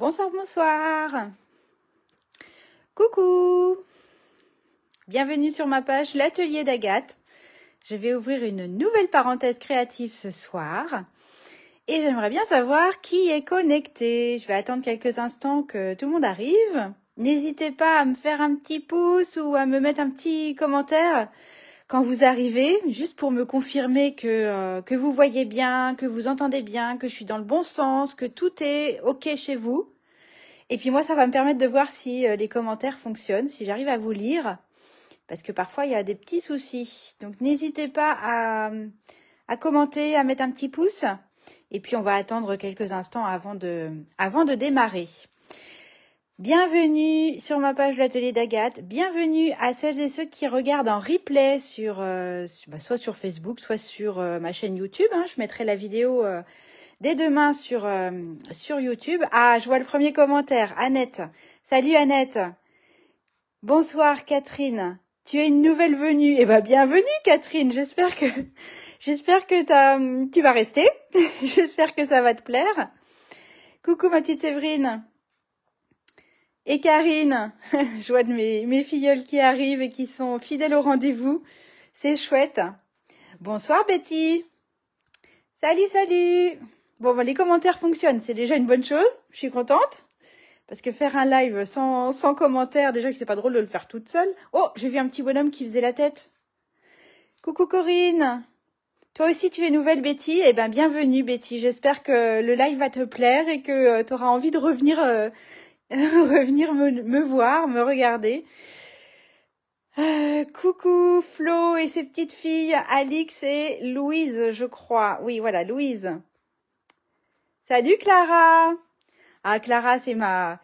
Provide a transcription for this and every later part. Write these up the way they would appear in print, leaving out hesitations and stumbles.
Bonsoir, bonsoir. Coucou. Bienvenue sur ma page L'Atelier d'Agathe. Je vais ouvrir une nouvelle parenthèse créative ce soir. Et j'aimerais bien savoir qui est connecté. Je vais attendre quelques instants que tout le monde arrive. N'hésitez pas à me faire un petit pouce ou à me mettre un petit commentaire quand vous arrivez, juste pour me confirmer que vous voyez bien, que vous entendez bien, que je suis dans le bon sens, que tout est OK chez vous. Et puis moi, ça va me permettre de voir si les commentaires fonctionnent, si j'arrive à vous lire, parce que parfois, il y a des petits soucis. Donc, n'hésitez pas à commenter, à mettre un petit pouce. Et puis, on va attendre quelques instants avant de démarrer. Bienvenue sur ma page de l'Atelier d'Agathe. Bienvenue à celles et ceux qui regardent en replay soit sur Facebook, soit sur ma chaîne YouTube. Je mettrai la vidéo dès demain sur YouTube. Ah, je vois le premier commentaire. Annette. Salut Annette. Bonsoir Catherine. Tu es une nouvelle venue. Eh ben, bienvenue Catherine. J'espère que tu vas rester. J'espère que ça va te plaire. Coucou ma petite Séverine. Et Karine, je vois de mes filleuls qui arrivent et qui sont fidèles au rendez-vous. C'est chouette. Bonsoir Betty. Salut, salut. Bon, les commentaires fonctionnent. C'est déjà une bonne chose. Je suis contente. Parce que faire un live sans commentaires, déjà que c'est pas drôle de le faire toute seule. Oh, j'ai vu un petit bonhomme qui faisait la tête. Coucou Corinne. Toi aussi, tu es nouvelle Betty. Eh ben, bienvenue Betty. J'espère que le live va te plaire et que tu auras envie de revenir... revenir me voir, me regarder. Coucou Flo et ses petites filles, Alix et Louise, je crois. Oui, voilà, Louise. Salut Clara. Ah, Clara, c'est ma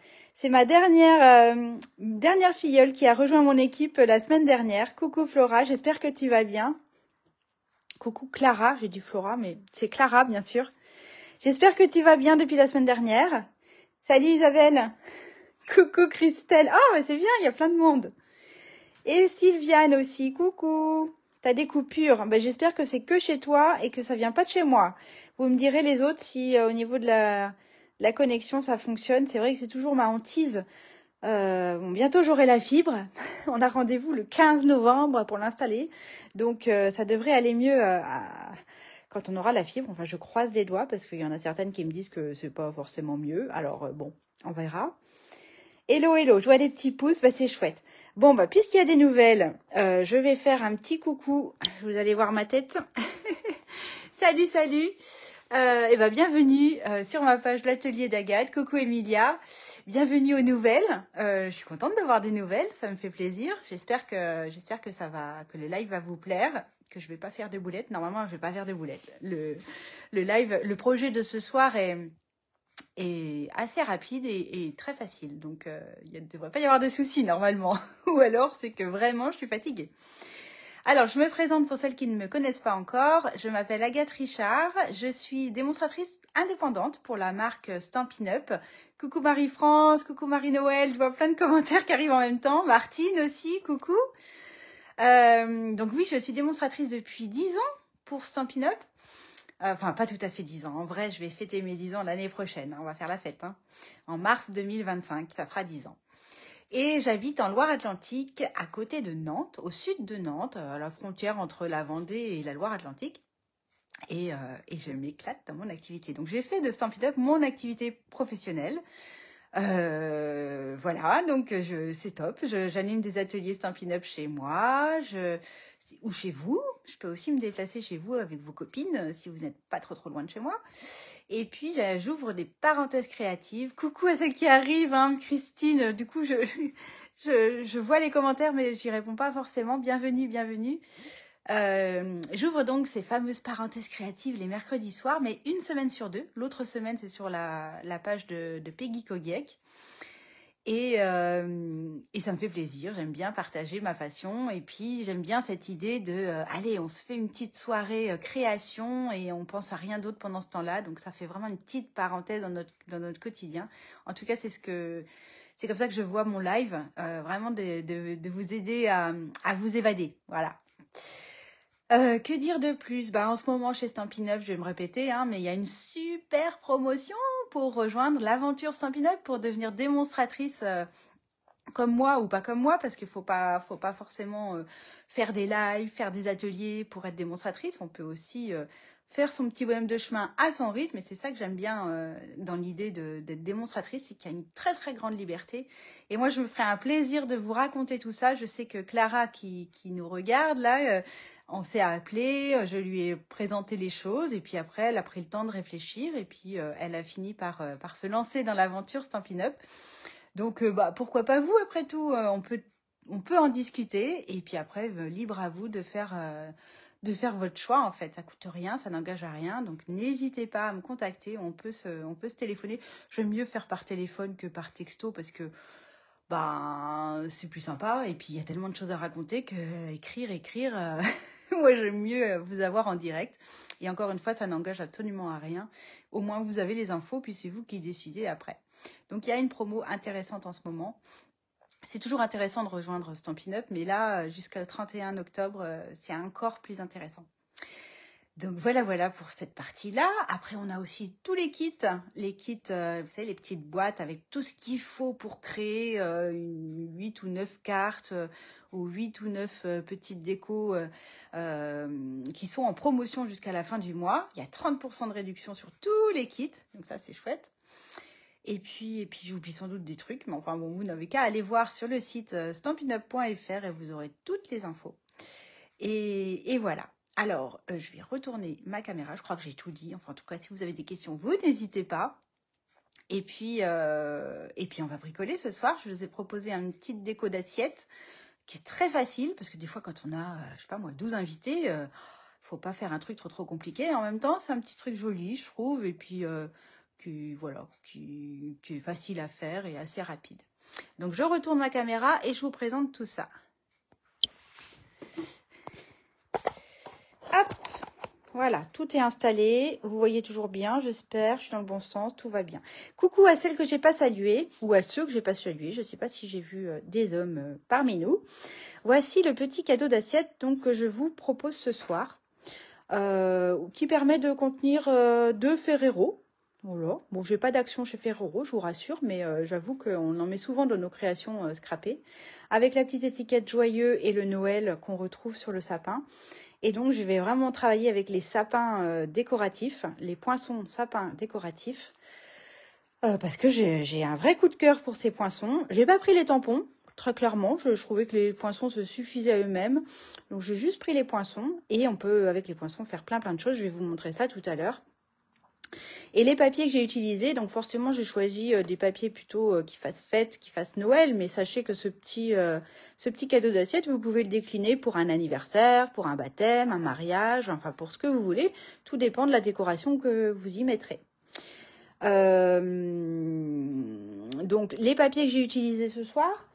dernière filleule qui a rejoint mon équipe la semaine dernière. Coucou Flora, j'espère que tu vas bien. Coucou Clara, j'ai dit Flora, mais c'est Clara, bien sûr. J'espère que tu vas bien depuis la semaine dernière. Salut Isabelle. Coucou Christelle. Oh, mais c'est bien, il y a plein de monde. Et Sylviane aussi. Coucou. T'as des coupures. Ben, j'espère que c'est que chez toi et que ça vient pas de chez moi. Vous me direz les autres si au niveau de la connexion ça fonctionne. C'est vrai que c'est toujours ma hantise. Bon, bientôt j'aurai la fibre. On a rendez-vous le 15 novembre pour l'installer. Donc ça devrait aller mieux quand on aura la fibre. Enfin, je croise les doigts parce qu'il y en a certaines qui me disent que c'est pas forcément mieux. Alors bon, on verra. Hello, hello, je vois des petits pouces, c'est chouette. Bon, puisqu'il y a des nouvelles, je vais faire un petit coucou. Vous allez voir ma tête. Salut, salut. Bienvenue sur ma page L'Atelier d'Agathe. Coucou Emilia. Bienvenue aux nouvelles. Je suis contente d'avoir des nouvelles, ça me fait plaisir. J'espère que que le live va vous plaire, que je vais pas faire de boulettes. Normalement, je vais pas faire de boulettes. Le live, le projet de ce soir est assez rapide et très facile. Donc, il ne devrait pas y avoir de soucis normalement. Ou alors, c'est que vraiment, je suis fatiguée. Alors, je me présente pour celles qui ne me connaissent pas encore. Je m'appelle Agathe Richard. Je suis démonstratrice indépendante pour la marque Stampin' Up. Coucou Marie-France, coucou Marie-Noël. Je vois plein de commentaires qui arrivent en même temps. Martine aussi, coucou. Donc oui, je suis démonstratrice depuis 10 ans pour Stampin' Up. Enfin, pas tout à fait 10 ans. En vrai, je vais fêter mes 10 ans l'année prochaine. On va faire la fête. En mars 2025, ça fera 10 ans. Et j'habite en Loire-Atlantique, à côté de Nantes, au sud de Nantes, à la frontière entre la Vendée et la Loire-Atlantique. Et je m'éclate dans mon activité. Donc, j'ai fait de Stampin' Up mon activité professionnelle. Voilà, donc c'est top. J'anime des ateliers Stampin' Up chez moi. Ou chez vous. Je peux aussi me déplacer chez vous avec vos copines si vous n'êtes pas trop loin de chez moi. Et puis, j'ouvre des parenthèses créatives. Coucou à celles qui arrivent, Christine. Du coup, je vois les commentaires, mais j'y réponds pas forcément. Bienvenue, bienvenue. J'ouvre donc ces fameuses parenthèses créatives les mercredis soirs, mais une semaine sur deux. L'autre semaine, c'est sur la page de Peggy Kogiek. Et ça me fait plaisir, j'aime bien partager ma passion et puis j'aime bien cette idée de allez, on se fait une petite soirée création et on pense à rien d'autre pendant ce temps-là, donc ça fait vraiment une petite parenthèse dans notre quotidien. En tout cas, c'est comme ça que je vois mon live, vraiment de vous aider à vous évader, voilà. Que dire de plus? En ce moment chez Stampin' Up, je vais me répéter, mais il y a une super promotion pour rejoindre l'aventure Stampin' Up, pour devenir démonstratrice comme moi ou pas comme moi, parce qu'il faut pas forcément faire des lives, faire des ateliers pour être démonstratrice. On peut aussi faire son petit bonhomme de chemin à son rythme, et c'est ça que j'aime bien dans l'idée d'être démonstratrice, c'est qu'il y a une très très grande liberté. Et moi, je me ferai un plaisir de vous raconter tout ça. Je sais que Clara qui nous regarde là, on s'est appelé, je lui ai présenté les choses, et puis après, elle a pris le temps de réfléchir, et puis elle a fini par se lancer dans l'aventure Stampin' Up. Donc, pourquoi pas vous, après tout, on peut en discuter, et puis après, libre à vous de faire votre choix, en fait. Ça coûte rien, ça n'engage à rien, donc n'hésitez pas à me contacter, on peut se téléphoner. J'aime mieux faire par téléphone que par texto, parce que c'est plus sympa, et puis il y a tellement de choses à raconter que écrire, moi j'aime mieux vous avoir en direct. Et encore une fois, ça n'engage absolument à rien. Au moins vous avez les infos, puis c'est vous qui décidez après. Donc il y a une promo intéressante en ce moment. C'est toujours intéressant de rejoindre Stampin' Up, mais là, jusqu'au 31 octobre, c'est encore plus intéressant. Donc voilà pour cette partie-là. Après, on a aussi tous les kits. Les kits, vous savez, les petites boîtes avec tout ce qu'il faut pour créer 8 ou 9 cartes ou 8 ou 9 petites décos qui sont en promotion jusqu'à la fin du mois. Il y a 30% de réduction sur tous les kits, donc ça, c'est chouette. Et puis j'oublie sans doute des trucs, mais enfin bon, vous n'avez qu'à aller voir sur le site stampinup.fr et vous aurez toutes les infos. Et voilà. Alors, je vais retourner ma caméra. Je crois que j'ai tout dit. Enfin, en tout cas, si vous avez des questions, vous n'hésitez pas. Et puis, on va bricoler ce soir. Je vous ai proposé une petite déco d'assiette qui est très facile, parce que des fois, quand on a, je sais pas moi, 12 invités, faut pas faire un truc trop compliqué. En même temps, c'est un petit truc joli, je trouve, et puis qui est facile à faire et assez rapide. Donc, je retourne ma caméra et je vous présente tout ça. Hop, voilà, tout est installé. Vous voyez toujours bien, j'espère. Je suis dans le bon sens, tout va bien. Coucou à celles que j'ai pas saluées, ou à ceux que j'ai pas salués. Je sais pas si j'ai vu des hommes parmi nous. Voici le petit cadeau d'assiette donc que je vous propose ce soir, qui permet de contenir 2 Ferrero. Voilà. Bon, j'ai pas d'action chez Ferrero, je vous rassure, mais j'avoue qu'on en met souvent dans nos créations scrappées, avec la petite étiquette joyeux et le Noël qu'on retrouve sur le sapin. Et donc, je vais vraiment travailler avec les sapins décoratifs, les poinçons sapins décoratifs, parce que j'ai un vrai coup de cœur pour ces poinçons. J'ai pas pris les tampons, très clairement. Je trouvais que les poinçons se suffisaient à eux-mêmes. Donc, j'ai juste pris les poinçons, et on peut, avec les poinçons, faire plein de choses. Je vais vous montrer ça tout à l'heure. Et les papiers que j'ai utilisés, donc forcément j'ai choisi des papiers plutôt qui fassent fête, qui fassent Noël, mais sachez que ce petit cadeau d'assiette, vous pouvez le décliner pour un anniversaire, pour un baptême, un mariage, enfin pour ce que vous voulez. Tout dépend de la décoration que vous y mettrez. Donc les papiers que j'ai utilisés ce soir,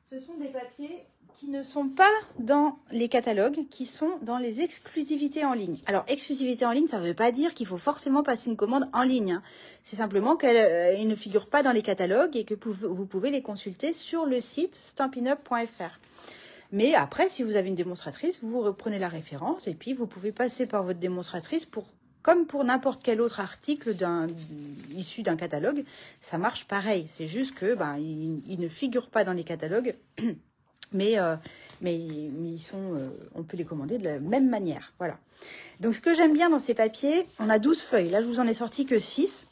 ce sont des papiers qui ne sont pas dans les catalogues, qui sont dans les exclusivités en ligne. Alors, exclusivité en ligne, ça ne veut pas dire qu'il faut forcément passer une commande en ligne. Hein. C'est simplement qu'elles ne figurent pas dans les catalogues et que vous pouvez les consulter sur le site stampinup.fr. Mais après, si vous avez une démonstratrice, vous reprenez la référence et puis vous pouvez passer par votre démonstratrice comme pour n'importe quel autre article issu d'un catalogue. Ça marche pareil. C'est juste que il ne figure pas dans les catalogues. Mais ils sont, on peut les commander de la même manière. Voilà. Donc, ce que j'aime bien dans ces papiers, on a 12 feuilles. Là, je vous en ai sorti que 6.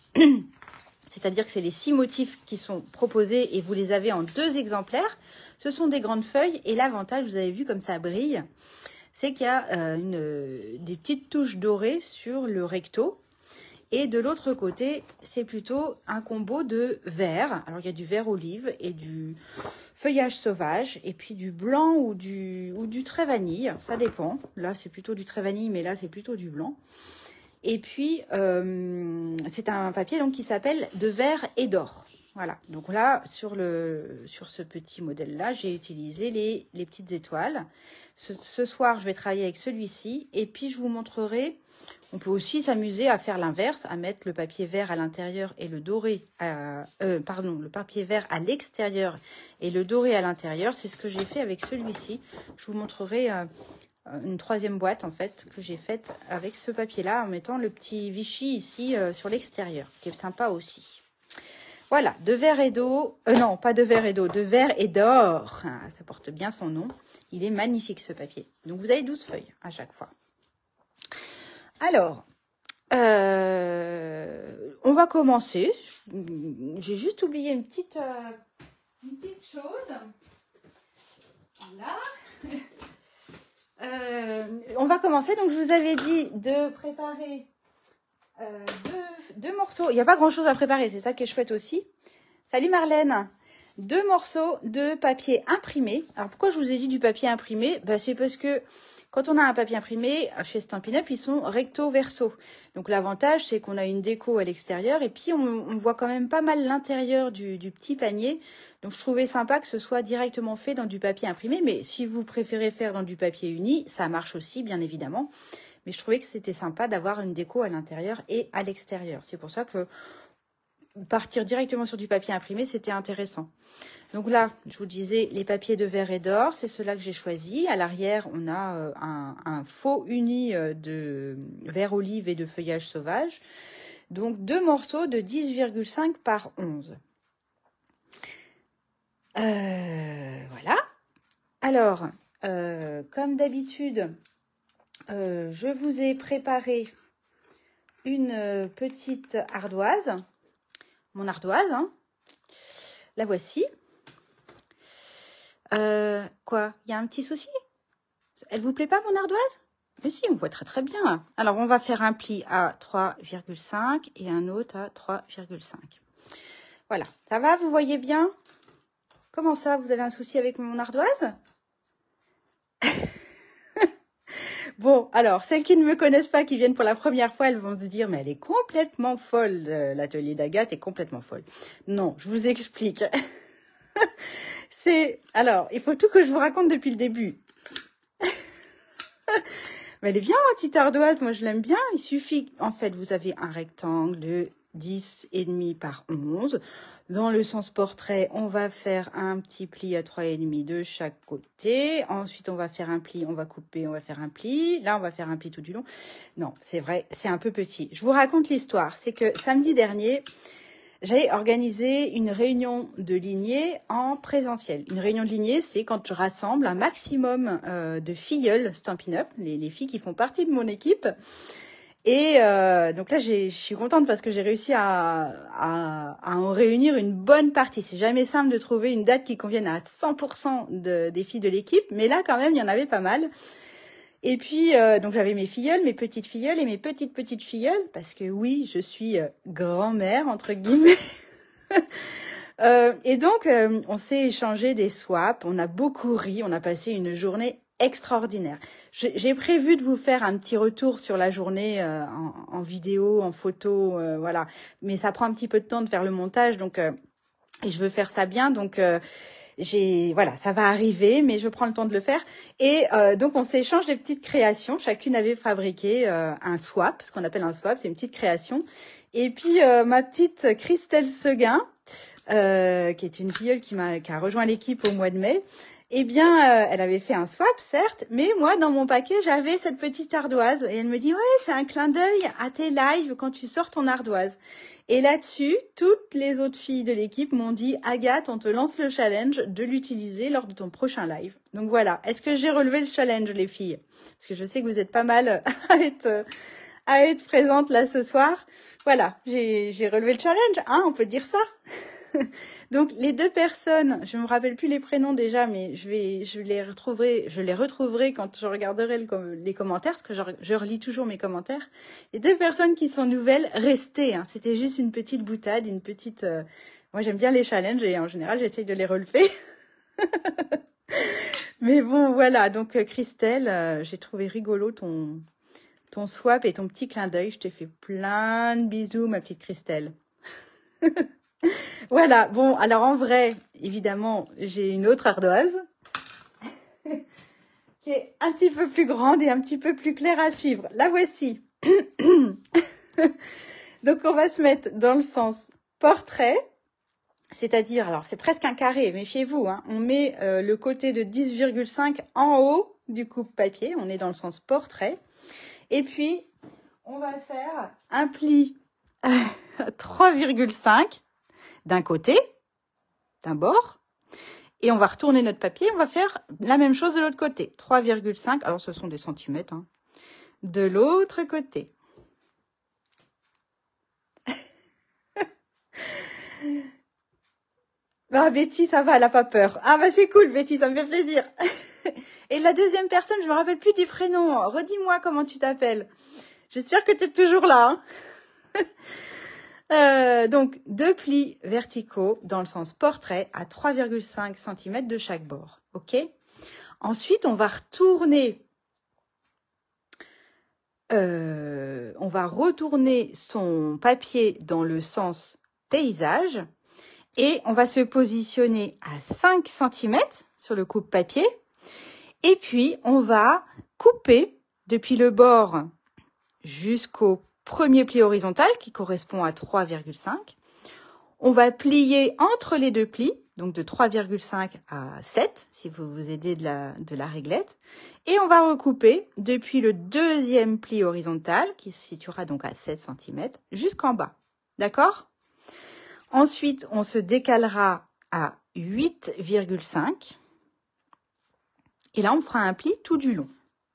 C'est-à-dire que c'est les 6 motifs qui sont proposés et vous les avez en 2 exemplaires. Ce sont des grandes feuilles et l'avantage, vous avez vu comme ça brille, c'est qu'il y a des petites touches dorées sur le recto. Et de l'autre côté, c'est plutôt un combo de vert. Alors, il y a du vert olive et du feuillage sauvage. Et puis du blanc ou du trait vanille. Ça dépend. Là, c'est plutôt du trait vanille, mais là, c'est plutôt du blanc. Et puis, c'est un papier donc, qui s'appelle de vert et d'or. Voilà. Donc là, sur ce petit modèle-là, j'ai utilisé les petites étoiles. Ce soir, je vais travailler avec celui-ci. Et puis, je vous montrerai... On peut aussi s'amuser à faire l'inverse, à mettre le papier vert à l'intérieur et le doré, le papier vert à l'extérieur et le doré à l'intérieur. C'est ce que j'ai fait avec celui-ci. Je vous montrerai une troisième boîte en fait que j'ai faite avec ce papier-là en mettant le petit Vichy ici sur l'extérieur, qui est sympa aussi. Voilà, de verre et d'eau. Non, pas de verre et d'eau, de verre et d'or. Ah, ça porte bien son nom. Il est magnifique ce papier. Donc vous avez 12 feuilles à chaque fois. Alors, on va commencer. J'ai juste oublié une petite chose. Voilà. On va commencer. Donc, je vous avais dit de préparer deux morceaux. Il n'y a pas grand-chose à préparer. C'est ça qui est chouette aussi. Salut Marlène. 2 morceaux de papier imprimé. Alors, pourquoi je vous ai dit du papier imprimé? C'est parce que quand on a un papier imprimé, chez Stampin' Up, ils sont recto verso. Donc, l'avantage, c'est qu'on a une déco à l'extérieur et puis on voit quand même pas mal l'intérieur du petit panier. Donc, je trouvais sympa que ce soit directement fait dans du papier imprimé. Mais si vous préférez faire dans du papier uni, ça marche aussi, bien évidemment. Mais je trouvais que c'était sympa d'avoir une déco à l'intérieur et à l'extérieur. C'est pour ça que partir directement sur du papier imprimé, c'était intéressant. Donc là, je vous disais, les papiers de verre et d'or, c'est ceux-là que j'ai choisi. À l'arrière, on a un faux uni de verre olive et de feuillage sauvage. Donc 2 morceaux de 10,5 par 11. Voilà. Alors, comme d'habitude, je vous ai préparé une petite ardoise. Mon ardoise, hein. La voici. Quoi? Il y a un petit souci? Elle vous plaît pas, mon ardoise? Mais si, on voit très très bien. Alors, on va faire un pli à 3,5 et un autre à 3,5. Voilà. Ça va? Vous voyez bien? Comment ça? Vous avez un souci avec mon ardoise? Bon, alors, celles qui ne me connaissent pas, qui viennent pour la première fois, elles vont se dire, mais elle est complètement folle, l'atelier d'Agathe est complètement folle. Non, je vous explique. Alors, il faut tout que je vous raconte depuis le début. Mais elle est bien, ma petite ardoise, moi je l'aime bien. Il suffit, en fait, vous avez un rectangle de 10,5 par 11. Dans le sens portrait, on va faire un petit pli à 3,5 de chaque côté. Ensuite, on va faire un pli, on va couper, on va faire un pli. Là, on va faire un pli tout du long. Non, c'est vrai, c'est un peu petit. Je vous raconte l'histoire. C'est que samedi dernier, j'ai organisé une réunion de lignée en présentiel. Une réunion de lignée, c'est quand je rassemble un maximum de filleuls Stampin' Up, les filles qui font partie de mon équipe. Et donc là, je suis contente parce que j'ai réussi à en réunir une bonne partie. C'est jamais simple de trouver une date qui convienne à 100% des filles de l'équipe, mais là, quand même, il y en avait pas mal. Et puis, donc j'avais mes filleuls, mes petites filleules et mes petites filleules, parce que oui, je suis grand-mère, entre guillemets. Et donc, on s'est échangé des swaps, on a beaucoup ri, on a passé une journée extraordinaire. J'ai prévu de vous faire un petit retour sur la journée en vidéo, en photo, voilà. Mais ça prend un petit peu de temps de faire le montage, donc et je veux faire ça bien, donc voilà, ça va arriver, mais je prends le temps de le faire. Et donc on s'échange des petites créations. Chacune avait fabriqué un swap, ce qu'on appelle un swap, c'est une petite création. Et puis ma petite Christelle Seguin, qui est une filleule qui a rejoint l'équipe au mois de mai. Eh bien, elle avait fait un swap, certes, mais moi, dans mon paquet, j'avais cette petite ardoise. Et elle me dit, ouais, c'est un clin d'œil à tes lives quand tu sors ton ardoise. Et là-dessus, toutes les autres filles de l'équipe m'ont dit, Agathe, on te lance le challenge de l'utiliser lors de ton prochain live. Donc voilà, est-ce que j'ai relevé le challenge, les filles? Parce que je sais que vous êtes pas mal à être présentes là ce soir. Voilà, j'ai relevé le challenge, hein, on peut dire ça. Donc les 2 personnes, je me rappelle plus les prénoms déjà, mais je les retrouverai quand je regarderai les commentaires, parce que je relis toujours mes commentaires. Les 2 personnes qui sont nouvelles, restez, hein, c'était juste une petite boutade, une petite. Moi j'aime bien les challenges et en général j'essaye de les relever. Mais bon voilà, donc Christelle, j'ai trouvé rigolo ton swap et ton petit clin d'œil. Je te fais plein de bisous, ma petite Christelle. Voilà, bon, alors en vrai, évidemment, j'ai une autre ardoise qui est un petit peu plus grande et un petit peu plus claire à suivre. La voici. Donc, on va se mettre dans le sens portrait, c'est-à-dire, alors c'est presque un carré, méfiez-vous, hein, on met le côté de 10,5 en haut du coupe-papier. On est dans le sens portrait. Et puis, on va faire un pli à 3,5 d'un côté, d'un bord. Et on va retourner notre papier. On va faire la même chose de l'autre côté. 3,5, alors ce sont des centimètres, hein, de l'autre côté. Ah, Betty, ça va, elle n'a pas peur. Ah, bah c'est cool, Betty, ça me fait plaisir. Et la deuxième personne, je me rappelle plus du prénom. Redis-moi comment tu t'appelles. J'espère que tu es toujours là. Hein. Donc, 2 plis verticaux dans le sens portrait à 3,5 cm de chaque bord. OK? Ensuite, on va retourner. On va retourner son papier dans le sens paysage. Et on va se positionner à 5 cm sur le coupe-papier. Et puis, on va couper depuis le bord jusqu'au premier pli horizontal qui correspond à 3,5. On va plier entre les deux plis, donc de 3,5 à 7, si vous vous aidez de la réglette. Et on va recouper depuis le deuxième pli horizontal, qui se situera donc à 7 cm, jusqu'en bas. D'accord ? Ensuite, on se décalera à 8,5. Et là, on fera un pli tout du long.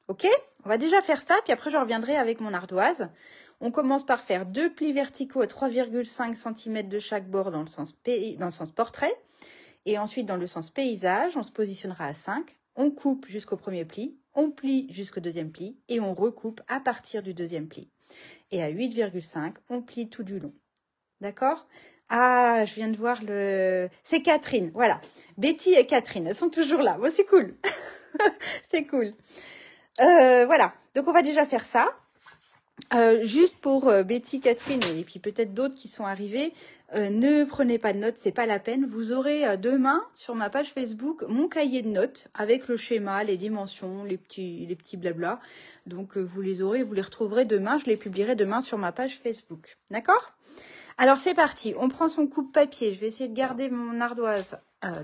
OK? On va déjà faire ça, puis après, je reviendrai avec mon ardoise. On commence par faire 2 plis verticaux à 3,5 cm de chaque bord dans le sens portrait. Et ensuite, dans le sens paysage, on se positionnera à 5. On coupe jusqu'au premier pli, on plie jusqu'au deuxième pli et on recoupe à partir du deuxième pli. Et à 8,5, on plie tout du long. D'accord ? Ah, je viens de voir le... C'est Catherine, voilà. Betty et Catherine, elles sont toujours là. Bon, c'est cool. C'est cool. Voilà, donc on va déjà faire ça. Juste pour Betty, Catherine et puis peut-être d'autres qui sont arrivés, ne prenez pas de notes, c'est pas la peine. Vous aurez demain sur ma page Facebook mon cahier de notes avec le schéma, les dimensions, les petits blabla. Donc vous les aurez, vous les retrouverez demain. Je les publierai demain sur ma page Facebook. D'accord ? Alors c'est parti, on prend son coupe-papier. Je vais essayer de garder mon ardoise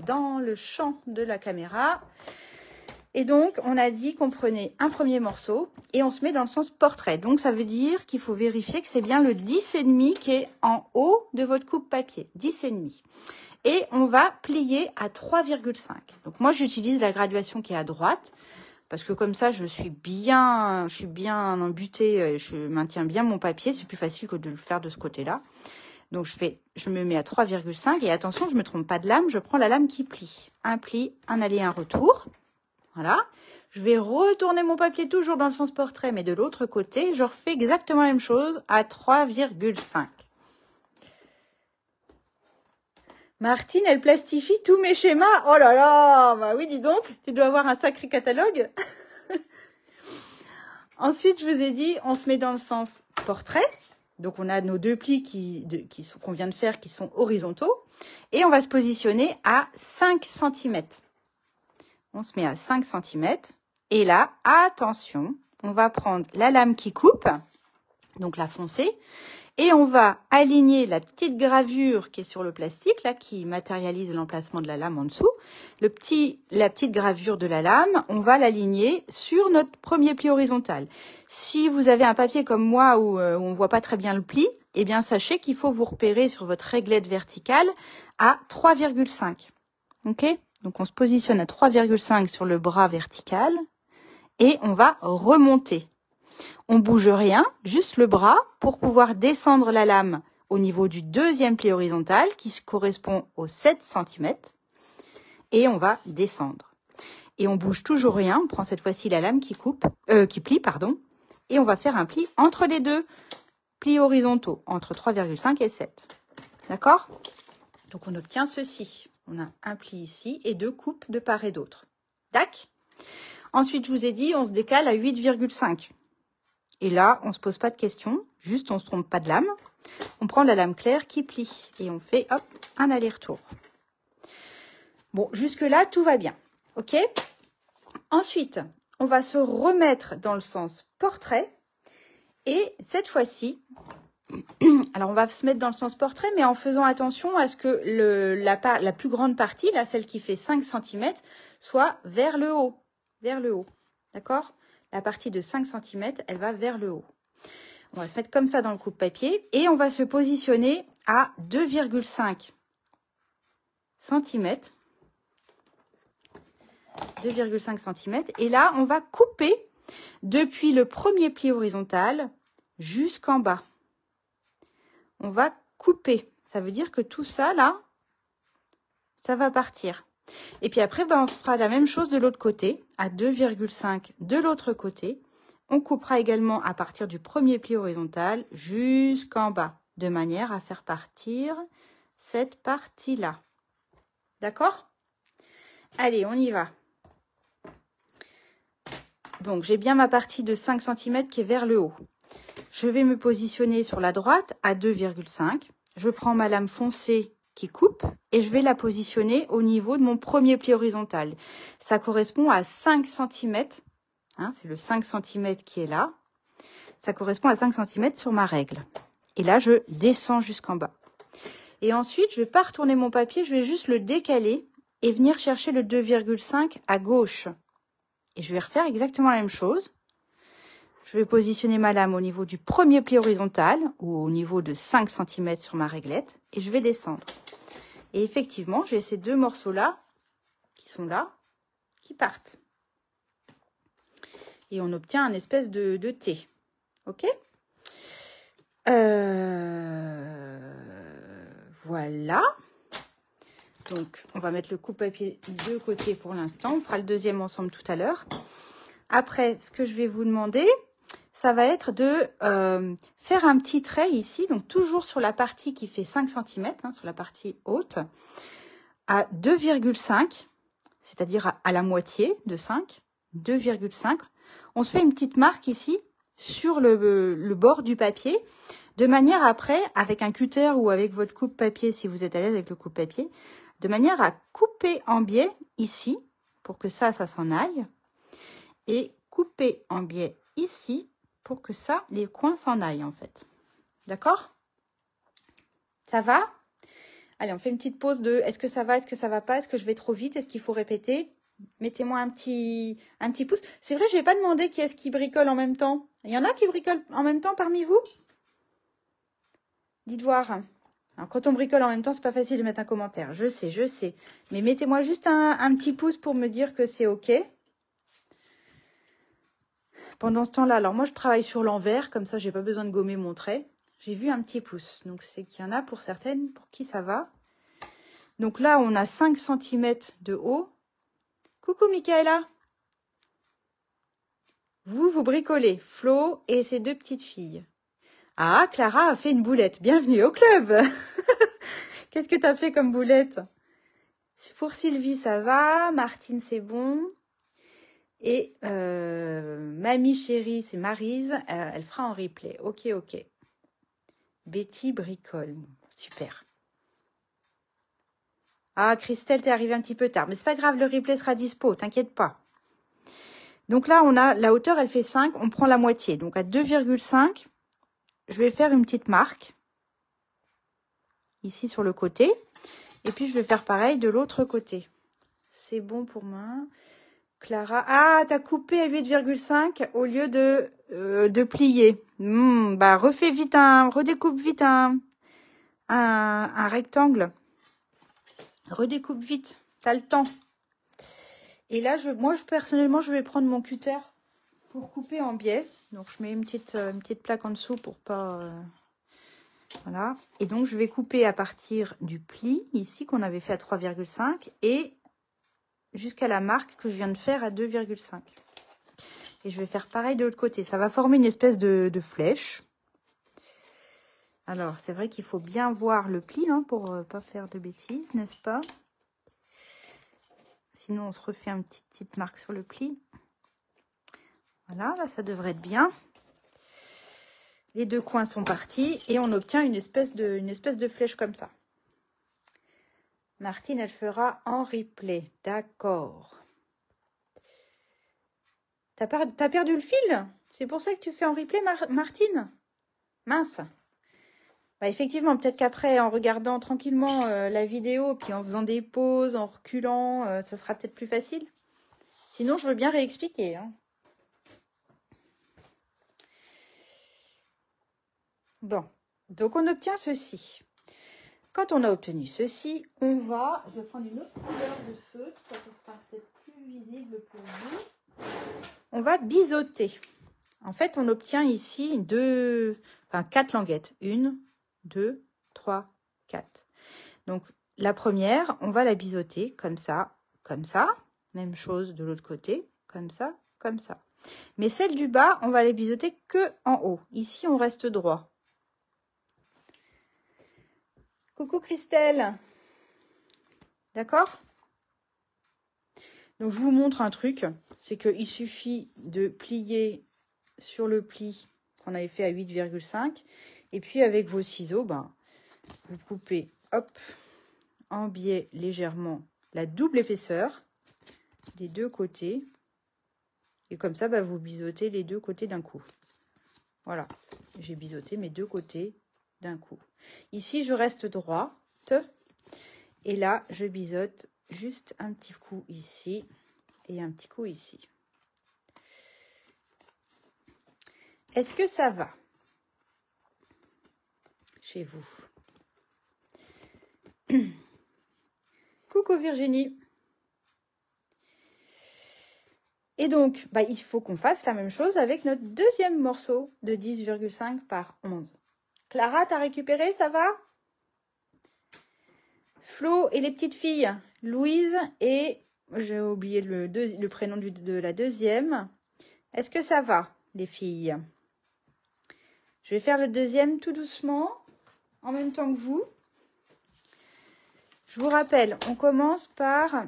dans le champ de la caméra. Et donc, on a dit qu'on prenait un premier morceau et on se met dans le sens portrait. Donc, ça veut dire qu'il faut vérifier que c'est bien le 10,5 qui est en haut de votre coupe-papier. 10,5. Et on va plier à 3,5. Donc, moi, j'utilise la graduation qui est à droite parce que comme ça, je suis bien embutée, je maintiens bien mon papier. C'est plus facile que de le faire de ce côté-là. Donc, je me mets à 3,5 et attention, je ne me trompe pas de lame, je prends la lame qui plie. Un pli, un aller, un retour. Voilà, je vais retourner mon papier toujours dans le sens portrait, mais de l'autre côté, je refais exactement la même chose à 3,5. Martine, elle plastifie tous mes schémas. Oh là là, bah oui, dis donc, tu dois avoir un sacré catalogue. Ensuite, je vous ai dit, on se met dans le sens portrait. Donc, on a nos 2 plis qu'on vient de faire qui sont horizontaux. Et on va se positionner à 5 cm. On se met à 5 cm. Et là, attention, on va prendre la lame qui coupe, donc la foncée, et on va aligner la petite gravure qui est sur le plastique, là, qui matérialise l'emplacement de la lame en dessous. La petite gravure de la lame, on va l'aligner sur notre premier pli horizontal. Si vous avez un papier comme moi où on ne voit pas très bien le pli, eh bien, sachez qu'il faut vous repérer sur votre réglette verticale à 3,5. OK ? Donc, on se positionne à 3,5 sur le bras vertical et on va remonter. On bouge rien, juste le bras pour pouvoir descendre la lame au niveau du deuxième pli horizontal qui correspond aux 7 cm et on va descendre. Et on bouge toujours rien, on prend cette fois-ci la lame qui plie, et on va faire un pli entre les deux plis horizontaux, entre 3,5 et 7. D'accord ? Donc, on obtient ceci. On a un pli ici et 2 coupes de part et d'autre. Tac. Ensuite, je vous ai dit, on se décale à 8,5. Et là, on ne se pose pas de questions, juste on ne se trompe pas de lame. On prend la lame claire qui plie et on fait hop, un aller-retour. Bon, jusque-là, tout va bien. OK ? Ensuite, on va se remettre dans le sens portrait. Et cette fois-ci, alors on va se mettre dans le sens portrait, mais en faisant attention à ce que la plus grande partie, là, celle qui fait 5 cm, soit vers le haut. Vers le haut. D'accord? La partie de 5 cm, elle va vers le haut. On va se mettre comme ça dans le coupe-papier et on va se positionner à 2,5 cm. 2,5 cm. Et là, on va couper depuis le premier pli horizontal jusqu'en bas. On va couper. Ça veut dire que tout ça, là, ça va partir. Et puis après, ben, on fera la même chose de l'autre côté, à 2,5 de l'autre côté. On coupera également à partir du premier pli horizontal jusqu'en bas, de manière à faire partir cette partie-là. D'accord? Allez, on y va. Donc, j'ai bien ma partie de 5 cm qui est vers le haut. Je vais me positionner sur la droite à 2,5. Je prends ma lame foncée qui coupe et je vais la positionner au niveau de mon premier pli horizontal. Ça correspond à 5 cm. Hein, c'est le 5 cm qui est là. Ça correspond à 5 cm sur ma règle. Et là, je descends jusqu'en bas. Et ensuite, je ne vais pas retourner mon papier, je vais juste le décaler et venir chercher le 2,5 à gauche. Et je vais refaire exactement la même chose. Je vais positionner ma lame au niveau du premier pli horizontal ou au niveau de 5 cm sur ma réglette et je vais descendre. Et effectivement, j'ai ces deux morceaux-là qui sont là, qui partent. Et on obtient un espèce de T. Ok? Voilà. Donc, on va mettre le coupe-papier de côté pour l'instant. On fera le deuxième ensemble tout à l'heure. Après, ce que je vais vous demander, ça va être de faire un petit trait ici, donc toujours sur la partie qui fait 5 cm, hein, sur la partie haute, à 2,5, c'est-à-dire à la moitié de 5, 2,5. On se fait une petite marque ici sur le bord du papier, de manière après, avec un cutter ou avec votre coupe-papier, si vous êtes à l'aise avec le coupe-papier, de manière à couper en biais ici, pour que ça s'en aille, et couper en biais ici, pour que ça, les coins s'en aillent en fait. D'accord? Ça va? Allez, on fait une petite pause de est-ce que ça va, est-ce que ça va pas, est-ce que je vais trop vite, est-ce qu'il faut répéter? Mettez-moi un petit pouce. C'est vrai, je n'ai pas demandé qui est-ce qui bricole en même temps. Il y en a qui bricolent en même temps parmi vous? Dites voir. Alors, quand on bricole en même temps, c'est pas facile de mettre un commentaire. Je sais. Mais mettez-moi juste un petit pouce pour me dire que c'est OK. Pendant ce temps-là, alors moi, je travaille sur l'envers. Comme ça, j'ai pas besoin de gommer mon trait. J'ai vu un petit pouce. Donc, c'est qu'il y en a pour certaines pour qui ça va. Donc là, on a 5 cm de haut. Coucou, Michaela. Vous bricolez. Flo et ses deux petites filles. Ah, Clara a fait une boulette. Bienvenue au club. Qu'est-ce que tu as fait comme boulette? Pour Sylvie, ça va. Martine, c'est bon. Et mamie chérie, c'est Maryse. Elle fera en replay. Ok. Betty bricole. Super. Ah, Christelle, t'es arrivée un petit peu tard. Mais c'est pas grave, le replay sera dispo. T'inquiète pas. Donc là, on a la hauteur, elle fait 5. On prend la moitié. Donc à 2,5, je vais faire une petite marque. Ici sur le côté. Et puis, je vais faire pareil de l'autre côté. C'est bon pour moi. Clara. Ah, t'as coupé à 8,5 au lieu de plier. Bah, redécoupe vite un rectangle. Redécoupe vite. T'as le temps. Et là, moi, personnellement, je vais prendre mon cutter pour couper en biais. Donc, je mets une petite plaque en dessous pour pas... voilà. Et donc, je vais couper à partir du pli, ici, qu'on avait fait à 3,5 et jusqu'à la marque que je viens de faire à 2,5. Et je vais faire pareil de l'autre côté. Ça va former une espèce de flèche. Alors, c'est vrai qu'il faut bien voir le pli hein, pour ne pas faire de bêtises, n'est-ce pas? Sinon, on se refait une petite marque sur le pli. Voilà, là, ça devrait être bien. Les deux coins sont partis et on obtient une espèce de flèche comme ça. Martine, elle fera en replay. D'accord. T'as perdu le fil? C'est pour ça que tu fais en replay, Martine? Mince. Bah, effectivement, peut-être qu'après, en regardant tranquillement la vidéo, puis en faisant des pauses, en reculant, ça sera peut-être plus facile. Sinon, je veux bien réexpliquer. Hein. Bon, donc on obtient ceci. Quand on a obtenu ceci, on va... Je vais prendre une autre couleur de feutre, ça sera peut-être plus visible pour vous. On va biseauter. En fait, on obtient ici 4 languettes. 1, 2, 3, 4. Donc, la première, on va la biseauter comme ça, comme ça. Même chose de l'autre côté, comme ça, comme ça. Mais celle du bas, on va les biseauter que en haut. Ici, on reste droit. Coucou Christelle. D'accord? Donc, je vous montre un truc. C'est qu'il suffit de plier sur le pli qu'on avait fait à 8,5. Et puis, avec vos ciseaux, vous coupez, hop, en biais légèrement la double épaisseur des deux côtés. Et comme ça, vous biseautez les deux côtés d'un coup. Voilà, j'ai biseauté mes deux côtés d'un coup. Ici, je reste droite. Et là, je biseaute juste un petit coup ici et un petit coup ici. Est-ce que ça va chez vous? Coucou Virginie. Et donc, il faut qu'on fasse la même chose avec notre deuxième morceau de 10,5 par 11. Clara, t'as récupéré, ça va? Flo et les petites filles, Louise et, j'ai oublié le prénom de la deuxième. Est-ce que ça va, les filles? Je vais faire le deuxième tout doucement, en même temps que vous. Je vous rappelle, on commence par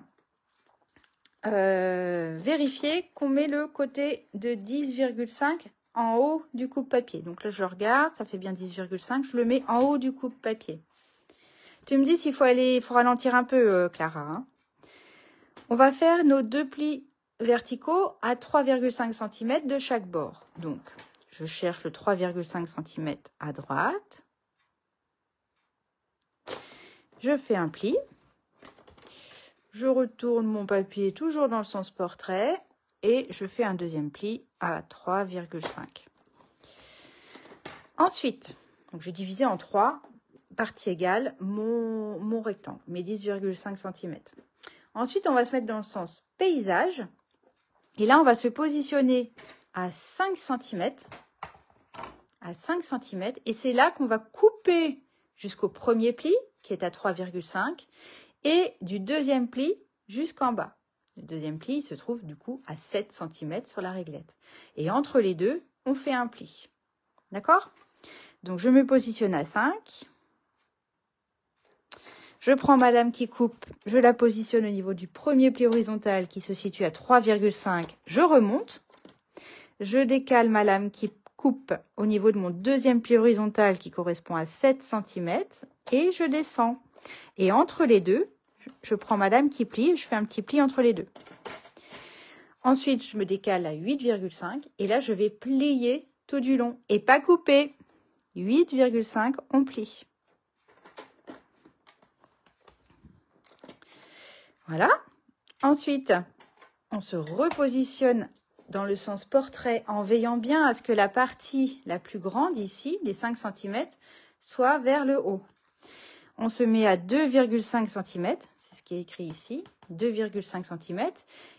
vérifier qu'on met le côté de 10,5 en haut du coupe-papier. Donc là, je regarde, ça fait bien 10,5. Je le mets en haut du coupe-papier. Tu me dis s'il faut ralentir un peu, Clara. Hein. On va faire nos deux plis verticaux à 3,5 cm de chaque bord. Donc, je cherche le 3,5 cm à droite. Je fais un pli. Je retourne mon papier toujours dans le sens portrait et je fais un deuxième pli à 3,5. Ensuite, j'ai divisé en 3 parties égales mon rectangle, mes 10,5 cm. Ensuite, on va se mettre dans le sens paysage. Et là, on va se positionner à 5 cm. À 5 cm. Et c'est là qu'on va couper jusqu'au premier pli, qui est à 3,5. Et du deuxième pli jusqu'en bas. Le deuxième pli il se trouve du coup à 7 cm sur la réglette. Et entre les deux, on fait un pli. D'accord? Donc, je me positionne à 5. Je prends ma lame qui coupe, je la positionne au niveau du premier pli horizontal qui se situe à 3,5. Je remonte. Je décale ma lame qui coupe au niveau de mon deuxième pli horizontal qui correspond à 7 cm. Et je descends. Et entre les deux, je prends ma lame qui plie, je fais un petit pli entre les deux. Ensuite, je me décale à 8,5 et là, je vais plier tout du long et pas couper. 8,5, on plie. Voilà. Ensuite, on se repositionne dans le sens portrait en veillant bien à ce que la partie la plus grande ici, les 5 cm, soit vers le haut. On se met à 2,5 cm, c'est ce qui est écrit ici, 2,5 cm.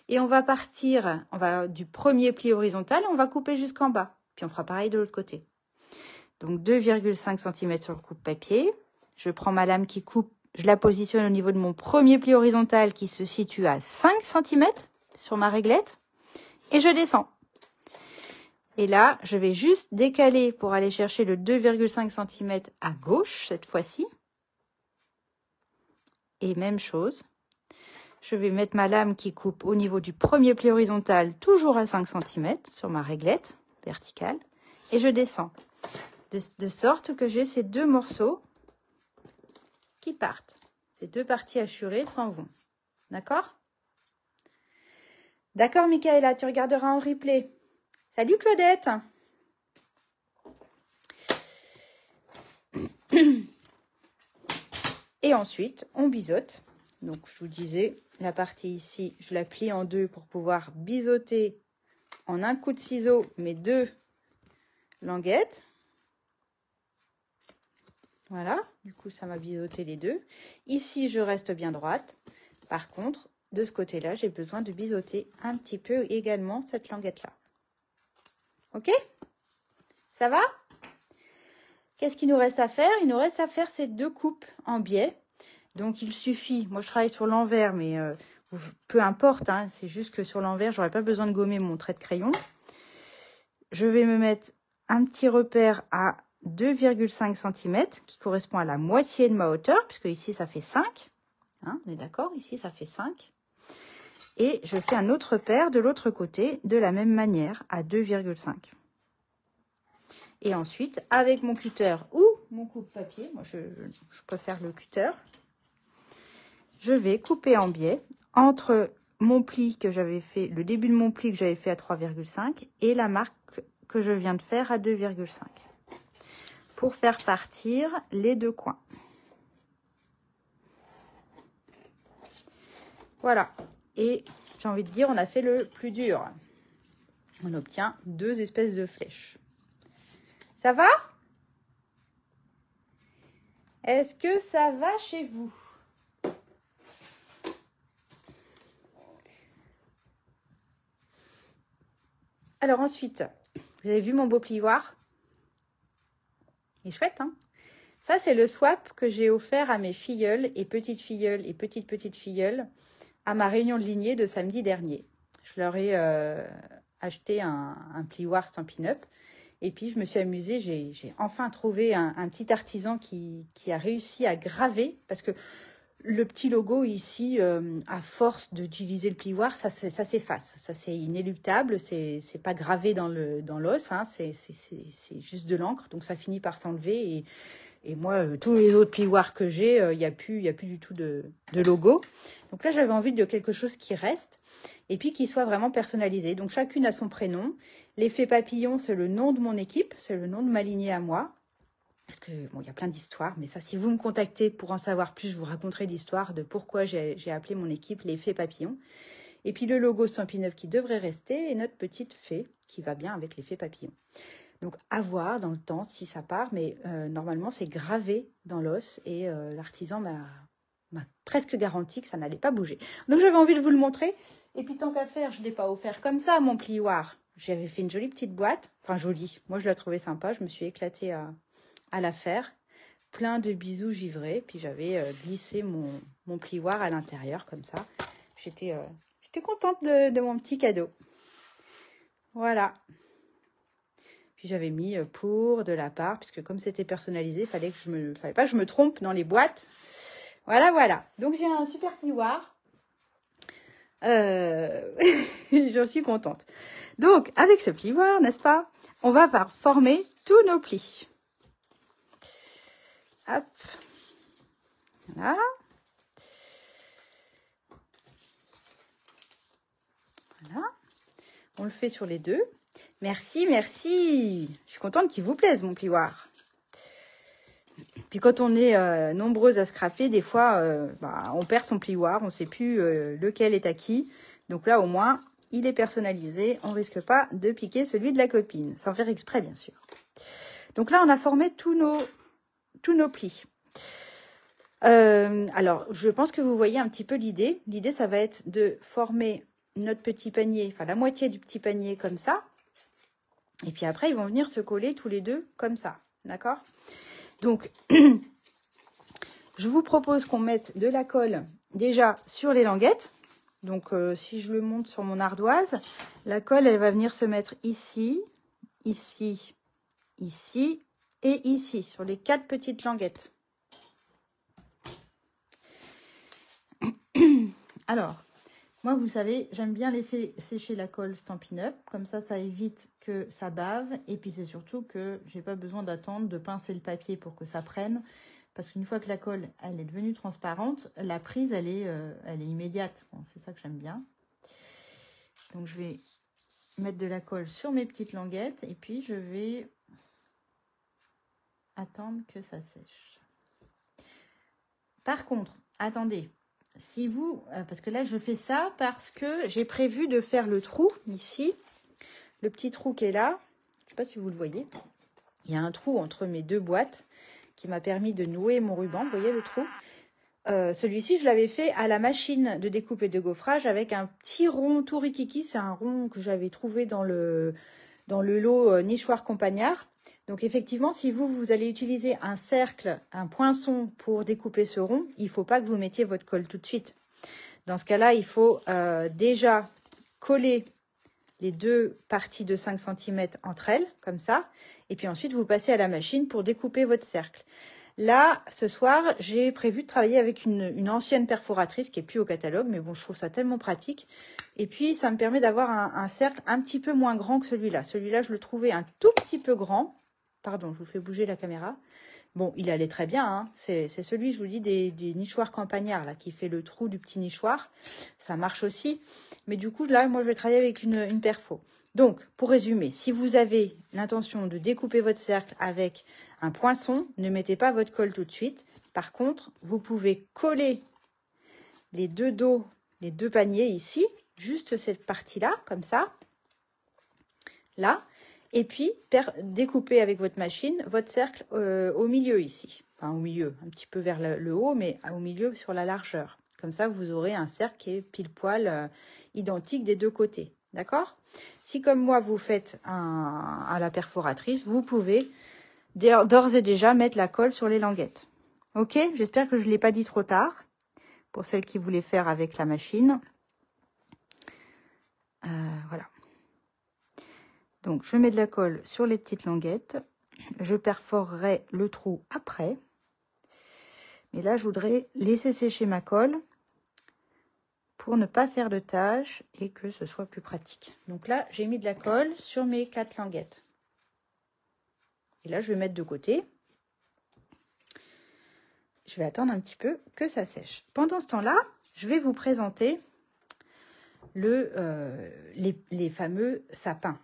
Et on va partir, du premier pli horizontal, on va couper jusqu'en bas. Puis on fera pareil de l'autre côté. Donc 2,5 cm sur le coupe-papier. Je prends ma lame qui coupe, je la positionne au niveau de mon premier pli horizontal qui se situe à 5 cm sur ma réglette. Et je descends. Et là, je vais juste décaler pour aller chercher le 2,5 cm à gauche cette fois-ci. Et même chose, je vais mettre ma lame qui coupe au niveau du premier pli horizontal, toujours à 5 cm sur ma réglette verticale. Et je descends. De sorte que j'ai ces deux morceaux qui partent. Ces deux parties hachurées s'en vont. D'accord? D'accord, Michaela, tu regarderas en replay. Salut Claudette. Et ensuite, on biseaute. Donc, je vous disais, la partie ici, je la plie en deux pour pouvoir biseauter en un coup de ciseau mes deux languettes. Voilà, du coup, ça m'a biseauté les deux. Ici, je reste bien droite. Par contre, de ce côté-là, j'ai besoin de biseauter un petit peu également cette languette-là. Ok? Ça va? Qu'est-ce qu'il nous reste à faire? Il nous reste à faire ces deux coupes en biais. Donc, il suffit, moi je travaille sur l'envers, mais peu importe, hein, c'est juste que sur l'envers, j'aurais pas besoin de gommer mon trait de crayon. Je vais me mettre un petit repère à 2,5 cm qui correspond à la moitié de ma hauteur, puisque ici ça fait 5. Hein, on est d'accord? Ici ça fait 5. Et je fais un autre repère de l'autre côté de la même manière à 2,5. Et ensuite, avec mon cutter ou mon coupe-papier, moi je préfère le cutter, je vais couper en biais entre mon pli que j'avais fait, le début de mon pli que j'avais fait à 3,5 et la marque que je viens de faire à 2,5 pour faire partir les deux coins. Voilà. Et j'ai envie de dire, on a fait le plus dur. On obtient deux espèces de flèches. Ça va? Est-ce que ça va chez vous? Alors ensuite, vous avez vu mon beau plioir? Il est chouette, hein? Ça, c'est le swap que j'ai offert à mes filleuls et petites filleuls à ma réunion de lignée de samedi dernier. Je leur ai acheté un plioir Stampin' Up. Et puis, je me suis amusée. J'ai enfin trouvé un petit artisan qui a réussi à graver. Parce que le petit logo ici, à force d'utiliser le plioir, ça s'efface. Ça, c'est inéluctable. C'est pas gravé dans l'os. Hein, c'est juste de l'encre. Donc, ça finit par s'enlever. Et moi, tous les autres plioirs que j'ai, il n'y a plus du tout de logo. Donc là, j'avais envie de quelque chose qui reste et puis qui soit vraiment personnalisé. Donc, chacune a son prénom. L'effet papillon, c'est le nom de mon équipe, c'est le nom de ma lignée à moi. Parce que, bon, il y a plein d'histoires, mais ça, si vous me contactez pour en savoir plus, je vous raconterai l'histoire de pourquoi j'ai appelé mon équipe l'effet papillon. Et puis, le logo Stampin' Up qui devrait rester et notre petite fée qui va bien avec l'effet papillon. Donc, à voir dans le temps si ça part, mais normalement, c'est gravé dans l'os et l'artisan m'a presque garanti que ça n'allait pas bouger. Donc, j'avais envie de vous le montrer. Et puis, tant qu'à faire, je ne l'ai pas offert comme ça, mon plioir. J'avais fait une jolie petite boîte. Enfin, jolie. Moi, je la trouvais sympa. Je me suis éclatée à la faire. Plein de bisous givrés. Puis, j'avais glissé mon plioir à l'intérieur, comme ça. J'étais contente de mon petit cadeau. Voilà. Puis j'avais mis pour de la part, puisque comme c'était personnalisé, il fallait pas que je me trompe dans les boîtes. Voilà, voilà. Donc j'ai un super plioir. J'en suis contente. Donc avec ce plioir, n'est-ce pas, on va former tous nos plis. Hop. Voilà. Voilà. On le fait sur les deux. Merci, merci. Je suis contente qu'il vous plaise, mon plioir. Puis quand on est nombreuses à scraper, des fois, on perd son plioir. On ne sait plus lequel est à qui. Donc là, au moins, il est personnalisé. On ne risque pas de piquer celui de la copine. Sans faire exprès, bien sûr. Donc là, on a formé tous nos plis. Alors, je pense que vous voyez un petit peu l'idée. L'idée, ça va être de former notre petit panier, enfin la moitié du petit panier comme ça. Et puis après, ils vont venir se coller tous les deux comme ça. D'accord? Donc, je vous propose qu'on mette de la colle déjà sur les languettes. Donc, si je le monte sur mon ardoise, la colle, elle va venir se mettre ici, ici, ici et ici, sur les 4 petites languettes. Alors, moi, vous savez, j'aime bien laisser sécher la colle Stampin' Up. Comme ça évite que ça bave. Et puis, c'est surtout que j'ai pas besoin d'attendre de pincer le papier pour que ça prenne. Parce qu'une fois que la colle, elle est devenue transparente, la prise, elle est immédiate. Bon, c'est ça que j'aime bien. Donc, je vais mettre de la colle sur mes petites languettes. Et puis, je vais attendre que ça sèche. Par contre, attendez. Si vous, parce que là je fais ça parce que j'ai prévu de faire le trou ici, le petit trou qui est là, je ne sais pas si vous le voyez, il y a un trou entre mes deux boîtes qui m'a permis de nouer mon ruban. Vous voyez le trou? Celui-ci, je l'avais fait à la machine de découpe et de gaufrage avec un petit rond tout rikiki. C'est un rond que j'avais trouvé dans le lot nichoir compagnard. Donc effectivement, si vous allez utiliser un cercle, un poinçon pour découper ce rond, il ne faut pas que vous mettiez votre colle tout de suite. Dans ce cas-là, il faut déjà coller les deux parties de 5 cm entre elles, comme ça. Et puis ensuite, vous passez à la machine pour découper votre cercle. Là, ce soir, j'ai prévu de travailler avec une ancienne perforatrice qui n'est plus au catalogue. Mais bon, je trouve ça tellement pratique. Et puis, ça me permet d'avoir un cercle un petit peu moins grand que celui-là. Celui-là, je le trouvais un tout petit peu grand. Pardon, je vous fais bouger la caméra. Bon, il allait très bien, hein. C'est celui, je vous dis, des nichoirs campagnards, là, qui fait le trou du petit nichoir. Ça marche aussi. Mais du coup, là, moi, je vais travailler avec une perfo. Donc, pour résumer, si vous avez l'intention de découper votre cercle avec un poinçon, ne mettez pas votre colle tout de suite. Par contre, vous pouvez coller les deux dos, les deux paniers ici, juste cette partie-là, comme ça, là. Et puis, découper avec votre machine votre cercle au milieu ici. Enfin, au milieu, un petit peu vers le haut, mais au milieu sur la largeur. Comme ça, vous aurez un cercle qui est pile poil identique des deux côtés. D'accord? Si, comme moi, vous faites à la perforatrice, vous pouvez d'ores et déjà mettre la colle sur les languettes. Ok? J'espère que je ne l'ai pas dit trop tard. Pour celles qui voulaient faire avec la machine. Voilà. Donc, je mets de la colle sur les petites languettes. Je perforerai le trou après. Mais là, je voudrais laisser sécher ma colle pour ne pas faire de tâches et que ce soit plus pratique. Donc là, j'ai mis de la colle sur mes 4 languettes. Et là, je vais mettre de côté. Je vais attendre un petit peu que ça sèche. Pendant ce temps-là, je vais vous présenter les fameux sapins.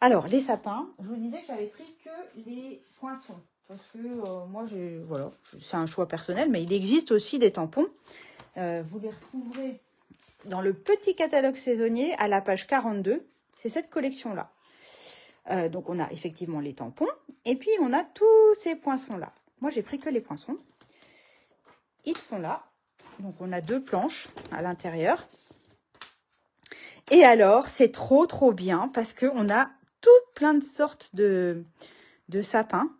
Alors, les sapins, je vous disais que j'avais pris que les poinçons. Parce que moi, voilà, c'est un choix personnel, mais il existe aussi des tampons. Vous les retrouverez dans le petit catalogue saisonnier à la page 42. C'est cette collection-là. Donc, on a effectivement les tampons. Et puis, on a tous ces poinçons-là. Moi, j'ai pris que les poinçons. Ils sont là. Donc, on a 2 planches à l'intérieur. Et alors, c'est trop bien parce qu'on a toutes plein de sortes de sapins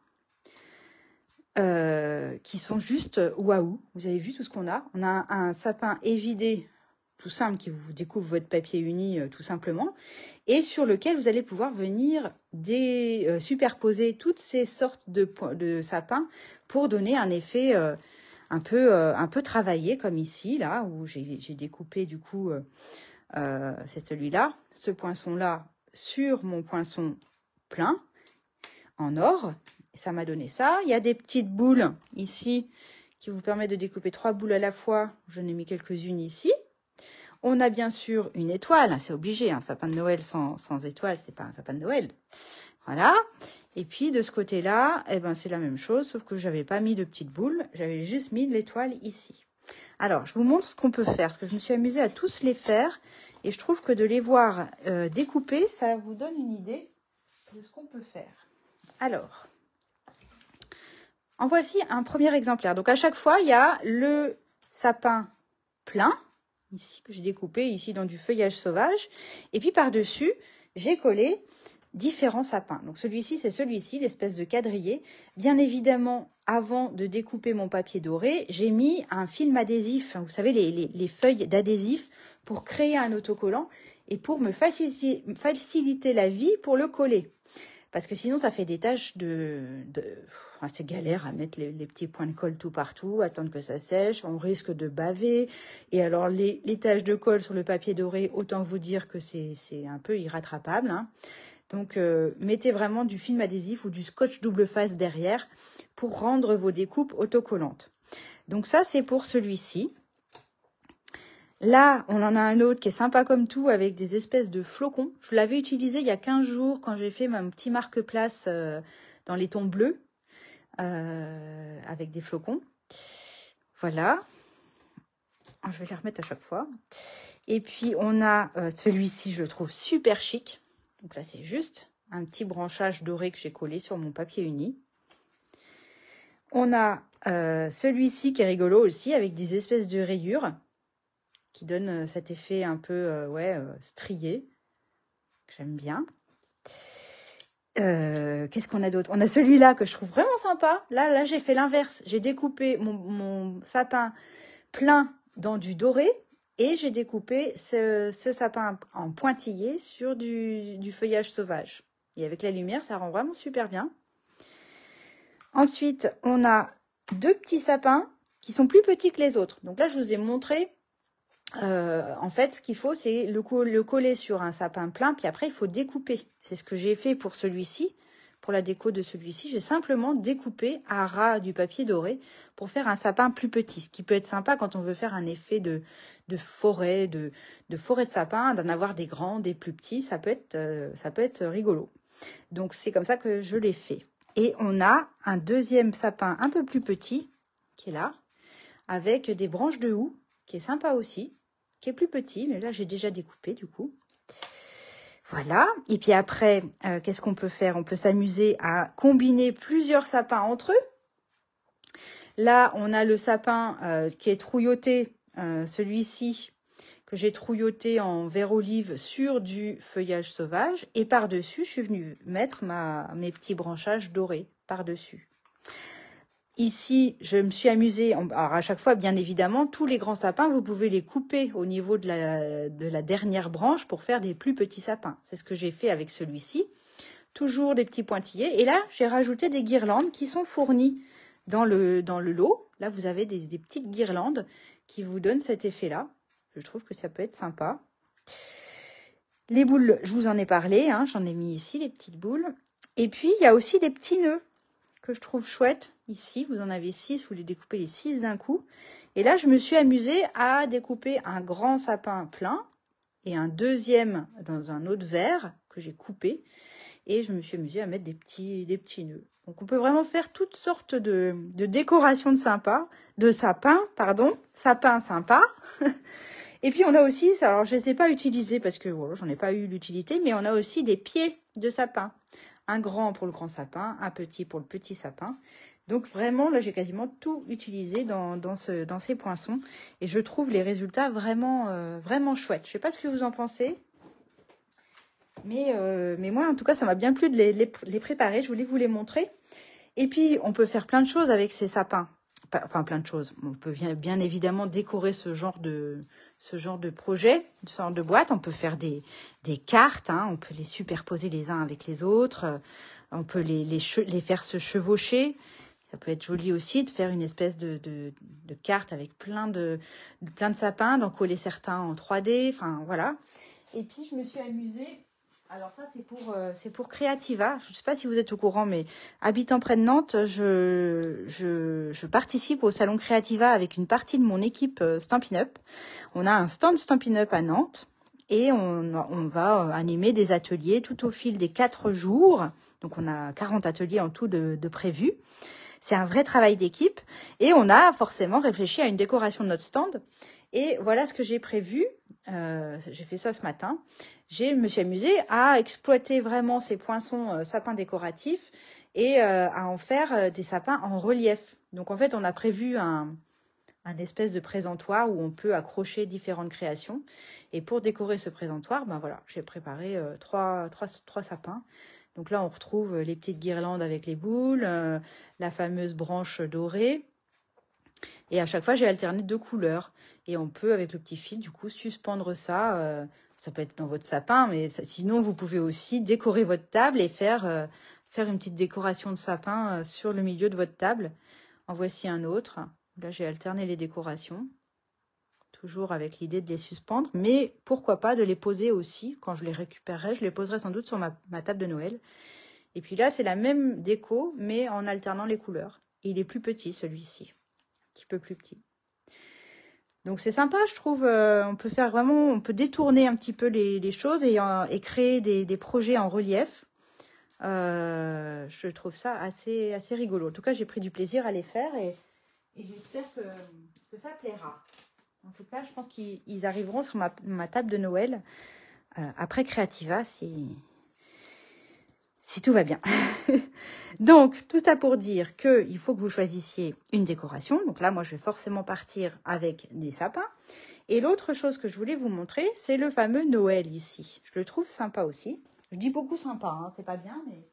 qui sont juste waouh. Vous avez vu tout ce qu'on a? On a un sapin évidé, tout simple, qui vous découpe votre papier uni tout simplement, et sur lequel vous allez pouvoir venir superposer toutes ces sortes de sapins pour donner un effet un peu travaillé, comme ici, là, où j'ai découpé du coup, c'est celui-là, ce poinçon-là, sur mon poinçon plein, en or. Et ça m'a donné ça. Il y a des petites boules ici, qui vous permettent de découper 3 boules à la fois. J'en ai mis quelques-unes ici. On a bien sûr une étoile, c'est obligé, un sapin de Noël sans étoile, c'est pas un sapin de Noël. Voilà. Et puis de ce côté-là, eh ben, c'est la même chose, sauf que j'avais pas mis de petites boules, j'avais juste mis l'étoile ici. Alors, je vous montre ce qu'on peut faire, parce que je me suis amusée à tous les faire, et je trouve que de les voir découper, ça vous donne une idée de ce qu'on peut faire. Alors, en voici un premier exemplaire. Donc, à chaque fois, il y a le sapin plein, ici, que j'ai découpé, ici, dans du feuillage sauvage. Et puis, par-dessus, j'ai collé différents sapins. Donc, celui-ci, c'est celui-ci, l'espèce de quadrillé. Bien évidemment, avant de découper mon papier doré, j'ai mis un film adhésif. Vous savez, les feuilles d'adhésif pour créer un autocollant et pour me faciliter la vie pour le coller. Parce que sinon, ça fait des taches c'est galère à mettre les petits points de colle tout partout, attendre que ça sèche. On risque de baver. Et alors, les taches de colle sur le papier doré, autant vous dire que c'est un peu irrattrapable. Hein. Donc, mettez vraiment du film adhésif ou du scotch double face derrière pour rendre vos découpes autocollantes. Donc, ça, c'est pour celui-ci. Là, on en a un autre qui est sympa comme tout avec des espèces de flocons. Je l'avais utilisé il y a 15 jours quand j'ai fait mon petit marque-place dans les tons bleus avec des flocons. Voilà. Je vais les remettre à chaque fois. Et puis, on a celui-ci, je le trouve super chic. Donc là, c'est juste un petit branchage doré que j'ai collé sur mon papier uni. On a celui-ci qui est rigolo aussi, avec des espèces de rayures qui donnent cet effet un peu strié. J'aime bien. Qu'est-ce qu'on a d'autre? On a celui-là que je trouve vraiment sympa. Là j'ai fait l'inverse. J'ai découpé mon sapin plein dans du doré et j'ai découpé ce sapin en pointillé sur du feuillage sauvage. Et avec la lumière, ça rend vraiment super bien. Ensuite, on a deux petits sapins qui sont plus petits que les autres. Donc là, je vous ai montré, en fait, ce qu'il faut, c'est le coller sur un sapin plein, puis après, il faut découper. C'est ce que j'ai fait pour celui-ci. Pour la déco de celui-ci, j'ai simplement découpé à ras du papier doré pour faire un sapin plus petit. Ce qui peut être sympa quand on veut faire un effet de forêt, de forêt de sapin, d'en avoir des grands, des plus petits. Ça peut être rigolo. Donc, c'est comme ça que je l'ai fait. Et on a un deuxième sapin un peu plus petit, qui est là, avec des branches de houx, qui est sympa aussi, qui est plus petit, mais là j'ai déjà découpé du coup. Voilà, et puis après, qu'est-ce qu'on peut faire? On peut s'amuser à combiner plusieurs sapins entre eux. Là, on a le sapin qui est trouilloté, celui-ci, que j'ai trouilloté en vert olive sur du feuillage sauvage. Et par-dessus, je suis venue mettre mes petits branchages dorés par-dessus. Ici, je me suis amusée, alors à chaque fois, bien évidemment, tous les grands sapins, vous pouvez les couper au niveau de la dernière branche pour faire des plus petits sapins. C'est ce que j'ai fait avec celui-ci. Toujours des petits pointillés. Et là, j'ai rajouté des guirlandes qui sont fournies dans le lot. Là, vous avez des petites guirlandes qui vous donnent cet effet-là. Je trouve que ça peut être sympa. Les boules, je vous en ai parlé, hein, j'en ai mis ici, les petites boules. Et puis, il y a aussi des petits nœuds que je trouve chouettes. Ici, vous en avez 6, vous les découpez les 6 d'un coup. Et là, je me suis amusée à découper un grand sapin plein et un deuxième dans un autre verre que j'ai coupé. Et je me suis amusée à mettre des petits nœuds. Donc, on peut vraiment faire toutes sortes de décorations sapin sympa. Et puis, on a aussi, alors je ne les ai pas utilisés parce que voilà, j'en ai pas eu l'utilité, mais on a aussi des pieds de sapin. Un grand pour le grand sapin, un petit pour le petit sapin. Donc vraiment, là, j'ai quasiment tout utilisé dans ces poinçons. Et je trouve les résultats vraiment, vraiment chouettes. Je ne sais pas ce que vous en pensez. Mais moi, en tout cas, ça m'a bien plu de les préparer. Je voulais vous les montrer. Et puis, on peut faire plein de choses avec ces sapins. Enfin, plein de choses. On peut bien évidemment décorer ce genre de projet, ce genre de boîte. On peut faire des cartes. Hein, on peut les superposer les uns avec les autres. On peut les faire se chevaucher. Ça peut être joli aussi de faire une espèce de carte avec plein de sapins, d'en coller certains en 3D. Enfin, voilà. Et puis, je me suis amusée. Alors ça, c'est pour Creativa. Je ne sais pas si vous êtes au courant, mais habitant près de Nantes, je participe au salon Creativa avec une partie de mon équipe Stampin' Up. On a un stand Stampin' Up à Nantes et on va animer des ateliers tout au fil des 4 jours. Donc, on a 40 ateliers en tout de prévus. C'est un vrai travail d'équipe et on a forcément réfléchi à une décoration de notre stand. Et voilà ce que j'ai prévu. J'ai fait ça ce matin. Je me suis amusée à exploiter vraiment ces poinçons sapins décoratifs et à en faire des sapins en relief. Donc en fait, on a prévu un espèce de présentoir où on peut accrocher différentes créations. Et pour décorer ce présentoir, ben voilà, j'ai préparé trois sapins. Donc là, on retrouve les petites guirlandes avec les boules, la fameuse branche dorée. Et à chaque fois, j'ai alterné 2 couleurs. Et on peut, avec le petit fil, du coup, suspendre ça. Ça peut être dans votre sapin, mais sinon, vous pouvez aussi décorer votre table et faire une petite décoration de sapin sur le milieu de votre table. En voici un autre. Là, j'ai alterné les décorations. Toujours avec l'idée de les suspendre. Mais pourquoi pas de les poser aussi. Quand je les récupérerai, je les poserai sans doute sur ma table de Noël. Et puis là, c'est la même déco, mais en alternant les couleurs. Et il est plus petit, celui-ci. Un petit peu plus petit. Donc c'est sympa, je trouve. On peut faire vraiment, on peut détourner un petit peu les choses et créer des projets en relief. Je trouve ça assez rigolo. En tout cas, j'ai pris du plaisir à les faire et j'espère que ça plaira. En tout cas, je pense qu'ils arriveront sur ma table de Noël après Creativa si tout va bien. Donc, tout ça pour dire qu'il faut que vous choisissiez une décoration. Donc là, moi, je vais forcément partir avec des sapins. Et l'autre chose que je voulais vous montrer, c'est le fameux Noël ici. Je le trouve sympa aussi. Je dis beaucoup sympa, hein, c'est pas bien, mais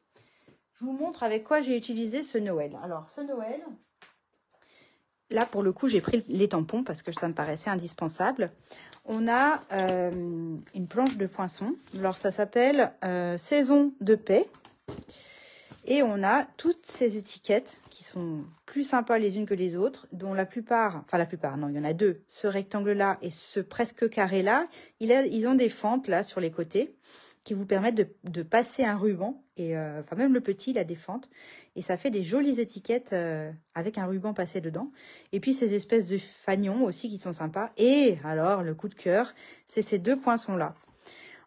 je vous montre avec quoi j'ai utilisé ce Noël. Alors, ce Noël, là, pour le coup, j'ai pris les tampons parce que ça me paraissait indispensable. On a une planche de poinçon. Alors, ça s'appelle Saison de paix. Et on a toutes ces étiquettes qui sont plus sympas les unes que les autres, dont la plupart, non, il y en a deux, ce rectangle-là et ce presque carré-là, ils ont des fentes là sur les côtés qui vous permettent de passer un ruban, et enfin même le petit, il a des fentes, et ça fait des jolies étiquettes avec un ruban passé dedans. Et puis ces espèces de fanions aussi qui sont sympas. Et alors, le coup de cœur, c'est ces deux poinçons-là.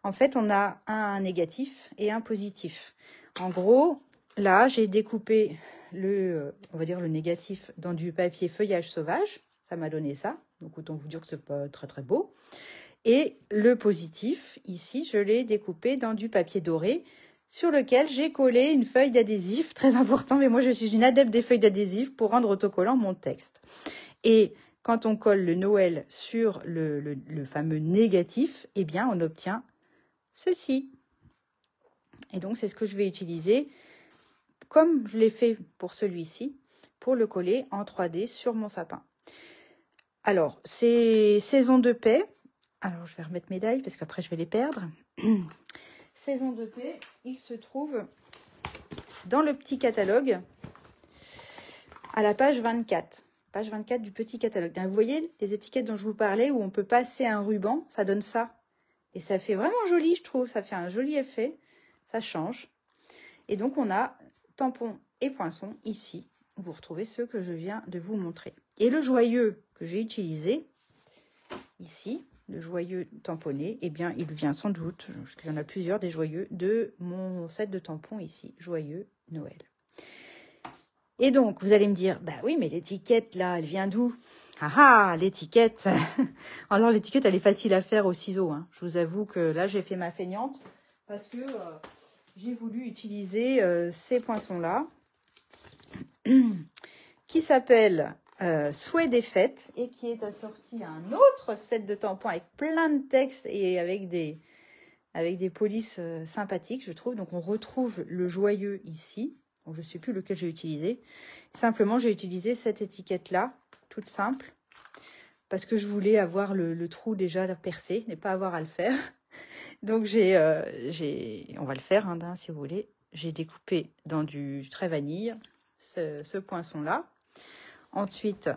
En fait, on a un négatif et un positif. En gros, là, j'ai découpé on va dire le négatif dans du papier feuillage sauvage. Ça m'a donné ça. Donc, autant vous dire que c'est pas très, très beau. Et le positif, ici, je l'ai découpé dans du papier doré sur lequel j'ai collé une feuille d'adhésif. Très important, mais moi, je suis une adepte des feuilles d'adhésif pour rendre autocollant mon texte. Et quand on colle le Noël sur le fameux négatif, eh bien, on obtient ceci. Et donc, c'est ce que je vais utiliser, comme je l'ai fait pour celui-ci, pour le coller en 3D sur mon sapin. Alors, c'est Saison de paix. Alors, je vais remettre mes dailles parce qu'après, je vais les perdre. Saison de paix, il se trouve dans le petit catalogue à la page 24. Page 24 du petit catalogue. Vous voyez les étiquettes dont je vous parlais où on peut passer un ruban, ça donne ça. Et ça fait vraiment joli, je trouve. Ça fait un joli effet. Ça change. Et donc, on a tampons et poinçons ici. Vous retrouvez ceux que je viens de vous montrer. Et le joyeux que j'ai utilisé ici, le joyeux tamponné, eh bien, il vient sans doute, parce qu'il y en a plusieurs, des joyeux, de mon set de tampons ici, joyeux Noël. Et donc, vous allez me dire, bah oui, mais l'étiquette, là, elle vient d'où? Ah ah, l'étiquette. Alors, l'étiquette, elle est facile à faire au ciseau. Hein. Je vous avoue que là, j'ai fait ma feignante parce que j'ai voulu utiliser ces poinçons-là qui s'appellent Souhait des fêtes et qui est assorti à un autre set de tampons avec plein de textes et avec des polices sympathiques, je trouve. Donc, on retrouve le joyeux ici. Bon, je ne sais plus lequel j'ai utilisé. Simplement, j'ai utilisé cette étiquette-là, toute simple, parce que je voulais avoir le trou déjà percé, et pas avoir à le faire. Donc, on va le faire, hein, si vous voulez. J'ai découpé dans du trait vanille ce poinçon-là. Ensuite,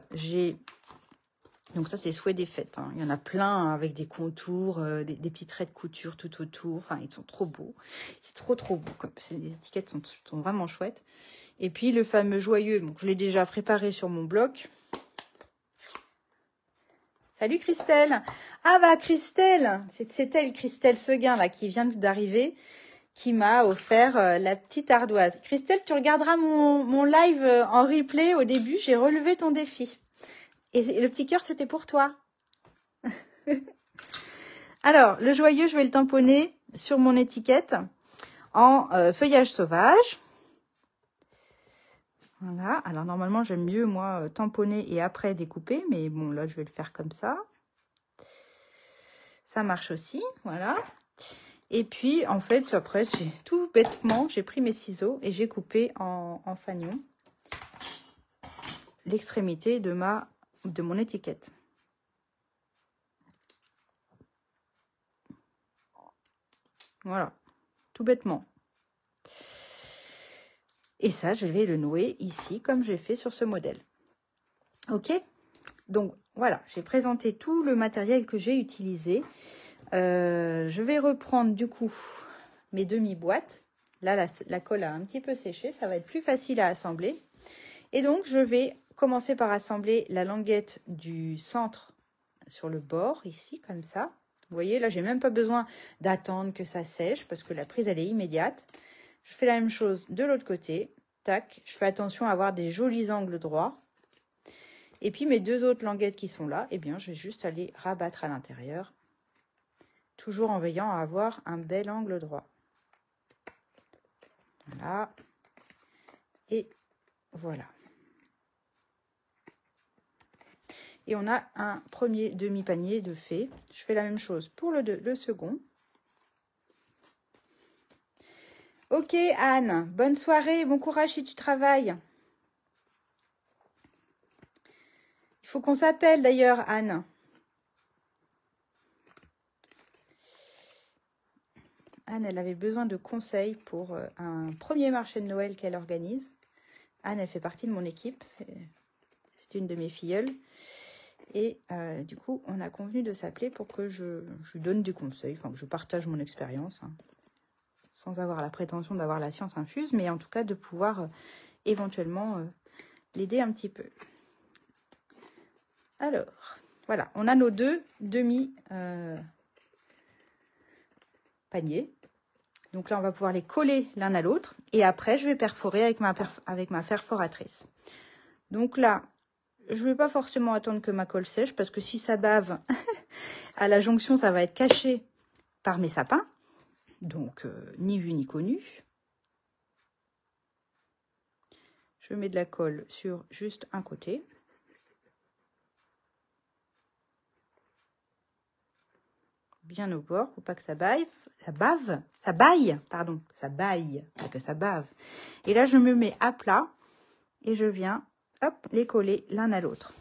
donc ça, c'est Souhait des fêtes. Hein. Il y en a plein avec des contours, des petits traits de couture tout autour. Enfin, ils sont trop beaux. C'est trop, trop beau. Les étiquettes sont vraiment chouettes. Et puis, le fameux joyeux, donc, je l'ai déjà préparé sur mon bloc. Salut Christelle. Ah bah Christelle, c'est elle, Christelle Seguin, là, qui vient d'arriver, qui m'a offert la petite ardoise. Christelle, tu regarderas mon live en replay au début. J'ai relevé ton défi. Et le petit cœur, c'était pour toi. Alors, le joyeux, je vais le tamponner sur mon étiquette en feuillage sauvage. Voilà. Alors, normalement, j'aime mieux, moi, tamponner et après découper. Mais bon, là, je vais le faire comme ça. Ça marche aussi. Voilà. Et puis, en fait, après, tout bêtement, j'ai pris mes ciseaux et j'ai coupé en fanion l'extrémité de mon étiquette. Voilà, tout bêtement. Et ça, je vais le nouer ici, comme j'ai fait sur ce modèle. Ok? Donc, voilà, j'ai présenté tout le matériel que j'ai utilisé. Je vais reprendre, du coup, mes demi-boîtes. Là, la colle a un petit peu séché. Ça va être plus facile à assembler. Et donc, je vais commencer par assembler la languette du centre sur le bord, ici, comme ça. Vous voyez, là, j'ai même pas besoin d'attendre que ça sèche parce que la prise, elle est immédiate. Je fais la même chose de l'autre côté. Tac, je fais attention à avoir des jolis angles droits. Et puis, mes deux autres languettes qui sont là, eh bien, je vais juste aller rabattre à l'intérieur. Toujours en veillant à avoir un bel angle droit. Voilà. Et voilà. Et on a un premier demi-panier de fait. Je fais la même chose pour le second. Ok Anne, bonne soirée, bon courage si tu travailles. Il faut qu'on s'appelle d'ailleurs Anne. Anne, elle avait besoin de conseils pour un premier marché de Noël qu'elle organise. Anne, elle fait partie de mon équipe. C'est une de mes filleules. Et du coup, on a convenu de s'appeler pour que je lui donne des conseils, enfin que je partage mon expérience, hein, sans avoir la prétention d'avoir la science infuse, mais en tout cas de pouvoir éventuellement l'aider un petit peu. Alors, voilà, on a nos deux demi-paniers. Donc là, on va pouvoir les coller l'un à l'autre. Et après, je vais perforer avec ma perforatrice. Donc là, je ne vais pas forcément attendre que ma colle sèche, parce que si ça bave à la jonction, ça va être caché par mes sapins. Donc, ni vu ni connu. Je mets de la colle sur juste un côté. Bien au bord, pour pas que ça baille. Ça baille, pardon. Ça baille, pas que ça bave. Et là, je me mets à plat et je viens, hop, les coller l'un à l'autre.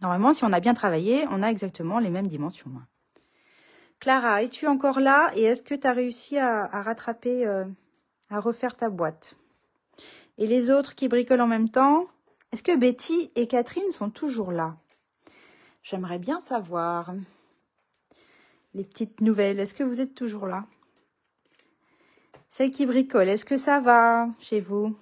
Normalement, si on a bien travaillé, on a exactement les mêmes dimensions. Clara, es-tu encore là? Et est-ce que tu as réussi à rattraper, à refaire ta boîte? Et les autres qui bricolent en même temps, est-ce que Betty et Catherine sont toujours là? J'aimerais bien savoir. Les petites nouvelles, est-ce que vous êtes toujours là? Celles qui bricolent, est-ce que ça va chez vous?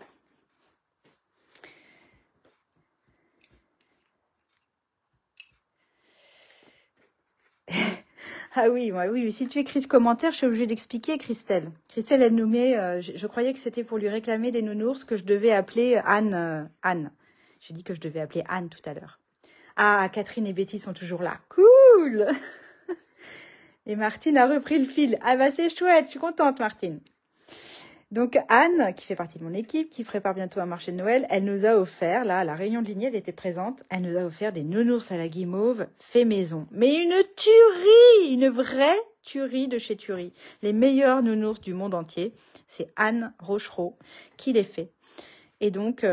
Ah oui, oui, si tu écris ce commentaire, je suis obligée d'expliquer, Christelle. Christelle, elle nous met, je croyais que c'était pour lui réclamer des nounours que je devais appeler Anne. Anne. J'ai dit que je devais appeler Anne tout à l'heure. Ah, Catherine et Betty sont toujours là. Cool. Et Martine a repris le fil. Ah bah c'est chouette, je suis contente, Martine. Donc Anne, qui fait partie de mon équipe, qui prépare bientôt un marché de Noël, elle nous a offert, là, à la réunion de lignée, elle était présente, elle nous a offert des nounours à la guimauve fait maison. Mais une tuerie, une vraie tuerie de chez Tuerie. Les meilleurs nounours du monde entier, c'est Anne Rochereau qui les fait. Et donc,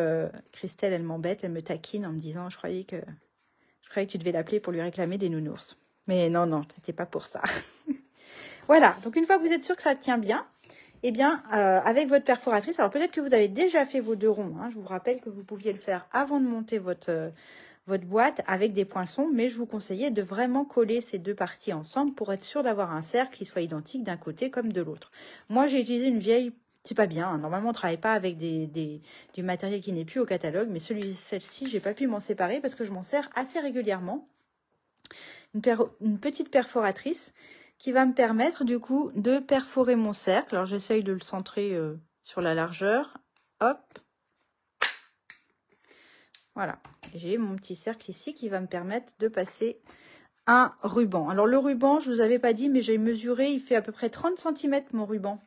Christelle, elle m'embête, elle me taquine en me disant, je croyais que tu devais l'appeler pour lui réclamer des nounours. Mais non, c'était pas pour ça. Voilà, donc une fois que vous êtes sûr que ça tient bien, eh bien, avec votre perforatrice, alors peut-être que vous avez déjà fait vos 2 ronds. Hein, je vous rappelle que vous pouviez le faire avant de monter votre boîte avec des poinçons, mais je vous conseillais de vraiment coller ces 2 parties ensemble pour être sûr d'avoir un cercle qui soit identique d'un côté comme de l'autre. Moi, j'ai utilisé une vieille, c'est pas bien, hein, normalement on ne travaille pas avec du matériel qui n'est plus au catalogue, mais celle-ci, j'ai pas pu m'en séparer parce que je m'en sers assez régulièrement. Une petite perforatrice qui va me permettre du coup de perforer mon cercle. Alors j'essaye de le centrer sur la largeur. Hop. Voilà. J'ai mon petit cercle ici qui va me permettre de passer un ruban. Alors le ruban, je ne vous avais pas dit, mais j'ai mesuré, il fait à peu près 30 cm mon ruban.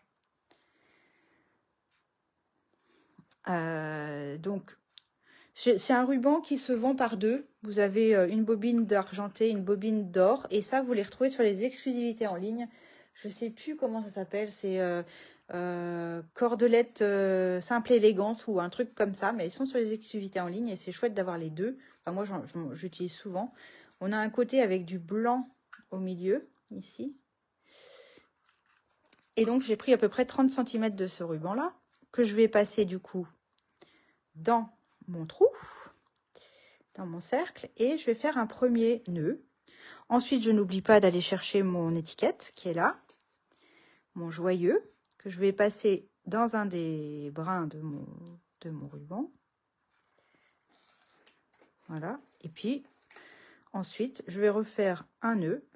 Donc c'est un ruban qui se vend par 2. Vous avez une bobine d'argenté, une bobine d'or. Et ça, vous les retrouvez sur les exclusivités en ligne. Je ne sais plus comment ça s'appelle. C'est cordelette simple élégance ou un truc comme ça. Mais ils sont sur les exclusivités en ligne et c'est chouette d'avoir les 2. Enfin, moi, j'utilise souvent. On a un côté avec du blanc au milieu, ici. Et donc, j'ai pris à peu près 30 cm de ce ruban-là que je vais passer du coup dans mon trou, dans mon cercle, et je vais faire un premier nœud. Ensuite, je n'oublie pas d'aller chercher mon étiquette qui est là, mon joyeux, que je vais passer dans un des brins de mon ruban. Voilà. Et puis, ensuite, je vais refaire un nœud.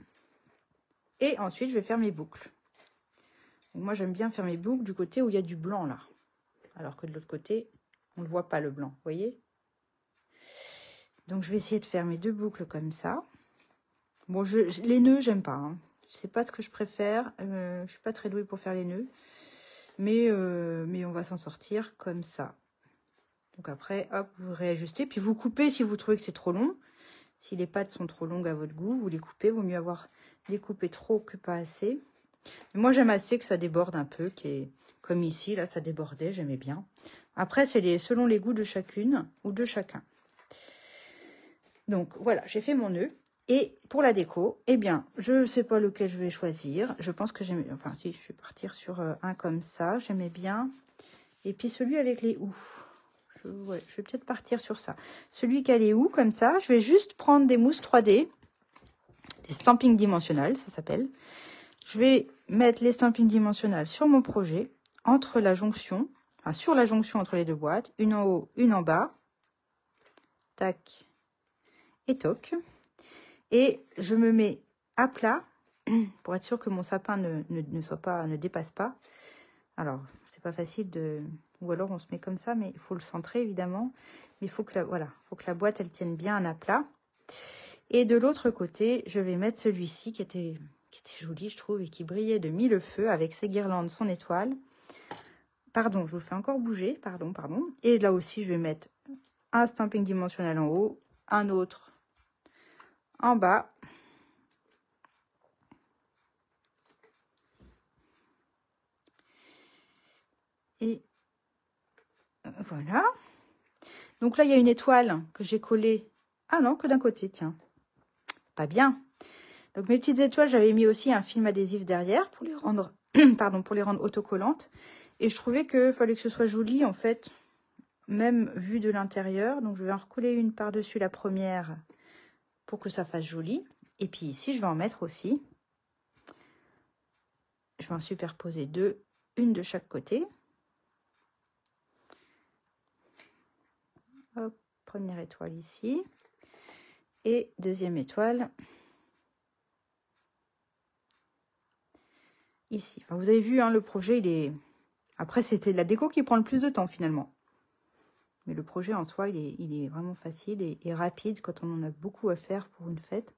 Et ensuite, je vais faire mes boucles. Donc, moi, j'aime bien faire mes boucles du côté où il y a du blanc, là. Alors que de l'autre côté, on ne voit pas le blanc, vous voyez? Donc, je vais essayer de faire mes 2 boucles comme ça. Bon, les nœuds, j'aime pas. Hein. Je sais pas ce que je préfère. Je suis pas très douée pour faire les nœuds. Mais on va s'en sortir comme ça. Donc après, hop, vous réajustez. Puis vous coupez si vous trouvez que c'est trop long. Si les pattes sont trop longues à votre goût, vous les coupez. Vaut mieux avoir les coupés trop que pas assez. Mais moi, j'aime assez que ça déborde un peu. Comme ici, là, ça débordait. J'aimais bien. Après, c'est selon les goûts de chacune ou de chacun. Donc, voilà, j'ai fait mon nœud. Et pour la déco, eh bien, je ne sais pas lequel je vais choisir. Je pense que j'aime... Enfin, si, je vais partir sur un comme ça. J'aimais bien. Et puis, celui avec les houes. Je vais peut-être partir sur ça. Celui qui a les houes, comme ça, je vais juste prendre des mousses 3D. Des stampings dimensionnels, ça s'appelle. Je vais mettre les stampings dimensionnels sur mon projet. Entre la jonction, enfin, sur la jonction entre les deux boîtes. Une en haut, une en bas. Tac. Et toc. Et je me mets à plat pour être sûr que mon sapin ne dépasse pas. Alors, c'est pas facile de... Ou alors on se met comme ça, mais il faut le centrer évidemment. Mais il faut que faut que la boîte elle tienne bien à plat. Et de l'autre côté, je vais mettre celui-ci qui était joli, je trouve, et qui brillait de mille feux avec ses guirlandes, son étoile. Pardon, je vous fais encore bouger, pardon. Et là aussi, je vais mettre un stamping dimensionnel en haut, un autre en bas. Et voilà. Donc là, il y a une étoile que j'ai collée. Ah non, que d'un côté, tiens. Pas bien. Donc mes petites étoiles, j'avais mis aussi un film adhésif derrière pour les rendre, pour les rendre autocollantes. Et je trouvais qu'il fallait que ce soit joli, en fait, même vu de l'intérieur. Donc je vais en recoller une par-dessus la première pour que ça fasse joli. Et puis ici, je vais en mettre aussi. Je vais en superposer deux, une de chaque côté. Hop, première étoile ici. Et deuxième étoile ici. Enfin, vous avez vu, hein, le projet, il est... Après, c'était la déco qui prend le plus de temps, finalement. Mais le projet, en soi, il est vraiment facile et rapide quand on en a beaucoup à faire pour une fête.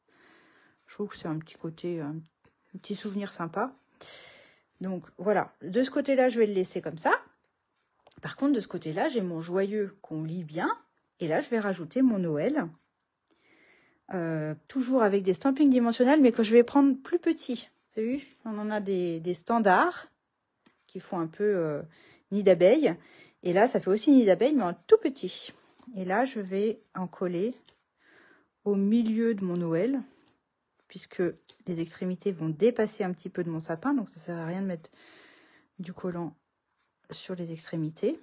Je trouve que c'est un petit côté, un petit souvenir sympa. Donc, voilà. De ce côté-là, je vais le laisser comme ça. Par contre, de ce côté-là, j'ai mon joyeux qu'on lit bien. Et là, je vais rajouter mon Noël. Toujours avec des stampings dimensionnels, mais que je vais prendre plus petit. Vous avez vu, on en a des standards qui font un peu nid d'abeille. Et là, ça fait aussi nid d'abeille, mais en tout petit. Et là, je vais en coller au milieu de mon Noël, puisque les extrémités vont dépasser un petit peu de mon sapin. Donc, ça ne sert à rien de mettre du collant sur les extrémités.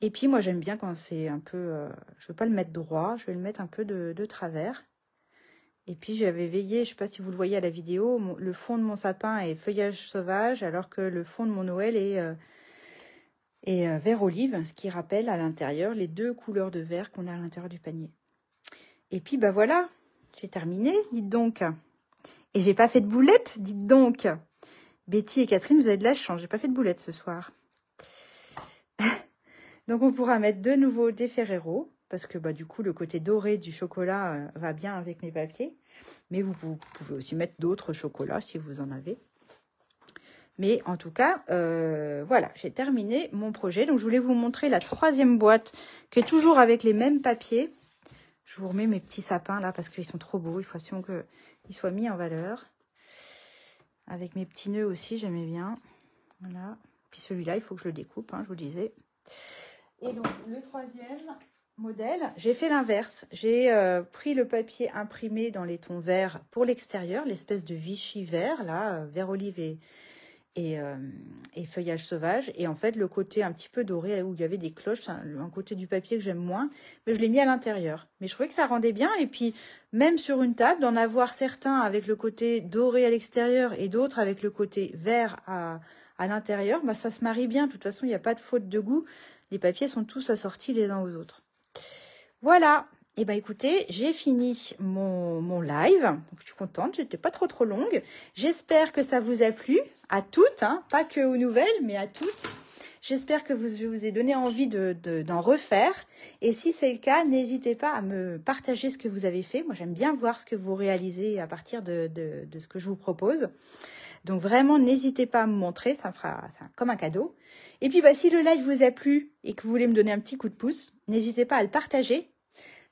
Et puis, moi, j'aime bien quand c'est un peu... je ne veux pas le mettre droit, je vais le mettre un peu de travers. Et puis, j'avais veillé, je ne sais pas si vous le voyez à la vidéo, le fond de mon sapin est feuillage sauvage, alors que le fond de mon Noël est vert olive, ce qui rappelle à l'intérieur les deux couleurs de vert qu'on a à l'intérieur du panier. Et puis, bah voilà, j'ai terminé, dites donc. Et j'ai pas fait de boulettes, dites donc. Betty et Catherine, vous avez de la chance, j'ai pas fait de boulettes ce soir. Donc, on pourra mettre de nouveau des Ferrero, parce que bah, du coup, le côté doré du chocolat va bien avec mes papiers. Mais vous pouvez aussi mettre d'autres chocolats si vous en avez. Mais en tout cas, voilà, j'ai terminé mon projet. Donc, je voulais vous montrer la troisième boîte qui est toujours avec les mêmes papiers. Je vous remets mes petits sapins là parce qu'ils sont trop beaux. Il faut absolument qu'ils soient mis en valeur. Avec mes petits nœuds aussi, j'aimais bien. Voilà. Puis celui-là, il faut que je le découpe, hein, je vous disais. Et donc, le troisième modèle, j'ai fait l'inverse. J'ai pris le papier imprimé dans les tons verts pour l'extérieur, l'espèce de Vichy vert, là, vert olive et feuillage sauvage. Et en fait, le côté un petit peu doré où il y avait des cloches, un côté du papier que j'aime moins, mais je l'ai mis à l'intérieur. Mais je trouvais que ça rendait bien. Et puis, même sur une table, d'en avoir certains avec le côté doré à l'extérieur et d'autres avec le côté vert à l'intérieur, bah, ça se marie bien. De toute façon, il n'y a pas de faute de goût. Les papiers sont tous assortis les uns aux autres. Voilà. Et bah écoutez, j'ai fini mon live. Donc, je suis contente, j'étais pas trop longue. J'espère que ça vous a plu, à toutes, hein, pas que aux nouvelles, mais à toutes. J'espère que je vous ai donné envie d'en refaire. Et si c'est le cas, n'hésitez pas à me partager ce que vous avez fait. Moi, j'aime bien voir ce que vous réalisez à partir de ce que je vous propose. Donc vraiment, n'hésitez pas à me montrer, ça me fera comme un cadeau. Et puis, si le live vous a plu et que vous voulez me donner un petit coup de pouce, n'hésitez pas à le partager.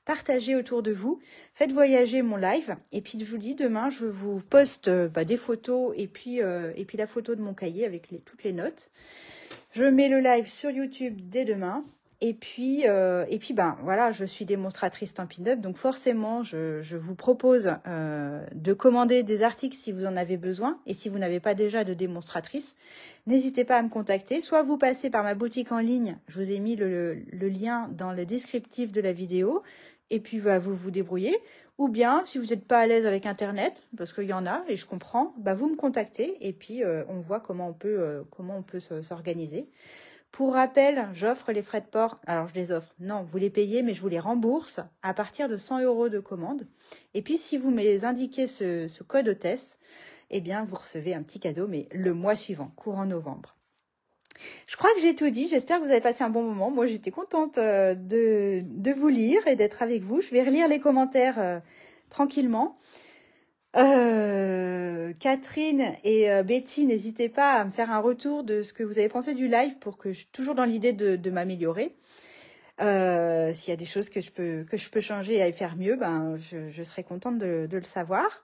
Partagez autour de vous, faites voyager mon live. Et puis, je vous dis, demain, je vous poste des photos et puis la photo de mon cahier avec toutes les notes. Je mets le live sur YouTube dès demain. Et puis voilà, je suis démonstratrice Stampin' Up, donc forcément, je vous propose de commander des articles si vous en avez besoin. Et si vous n'avez pas déjà de démonstratrice, n'hésitez pas à me contacter. Soit vous passez par ma boutique en ligne, je vous ai mis le lien dans le descriptif de la vidéo, et puis vous vous débrouillez. Ou bien, si vous n'êtes pas à l'aise avec Internet, parce qu'il y en a, et je comprends, vous me contactez, et puis on voit comment on peut s'organiser. Pour rappel, j'offre les frais de port. Alors, je les offre. Non, vous les payez, mais je vous les rembourse à partir de 100 € de commande. Et puis, si vous m'indiquez ce code hôtesse, eh bien, vous recevez un petit cadeau, mais le mois suivant, courant novembre. Je crois que j'ai tout dit. J'espère que vous avez passé un bon moment. Moi, j'étais contente de vous lire et d'être avec vous. Je vais relire les commentaires tranquillement. Catherine et Betty, n'hésitez pas à me faire un retour de ce que vous avez pensé du live pour que je suis toujours dans l'idée de m'améliorer. S'il y a des choses que je peux changer et faire mieux, je serai contente de le savoir.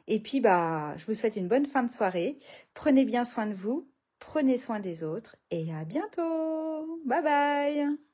Et puis, je vous souhaite une bonne fin de soirée. Prenez bien soin de vous, prenez soin des autres et à bientôt. Bye bye.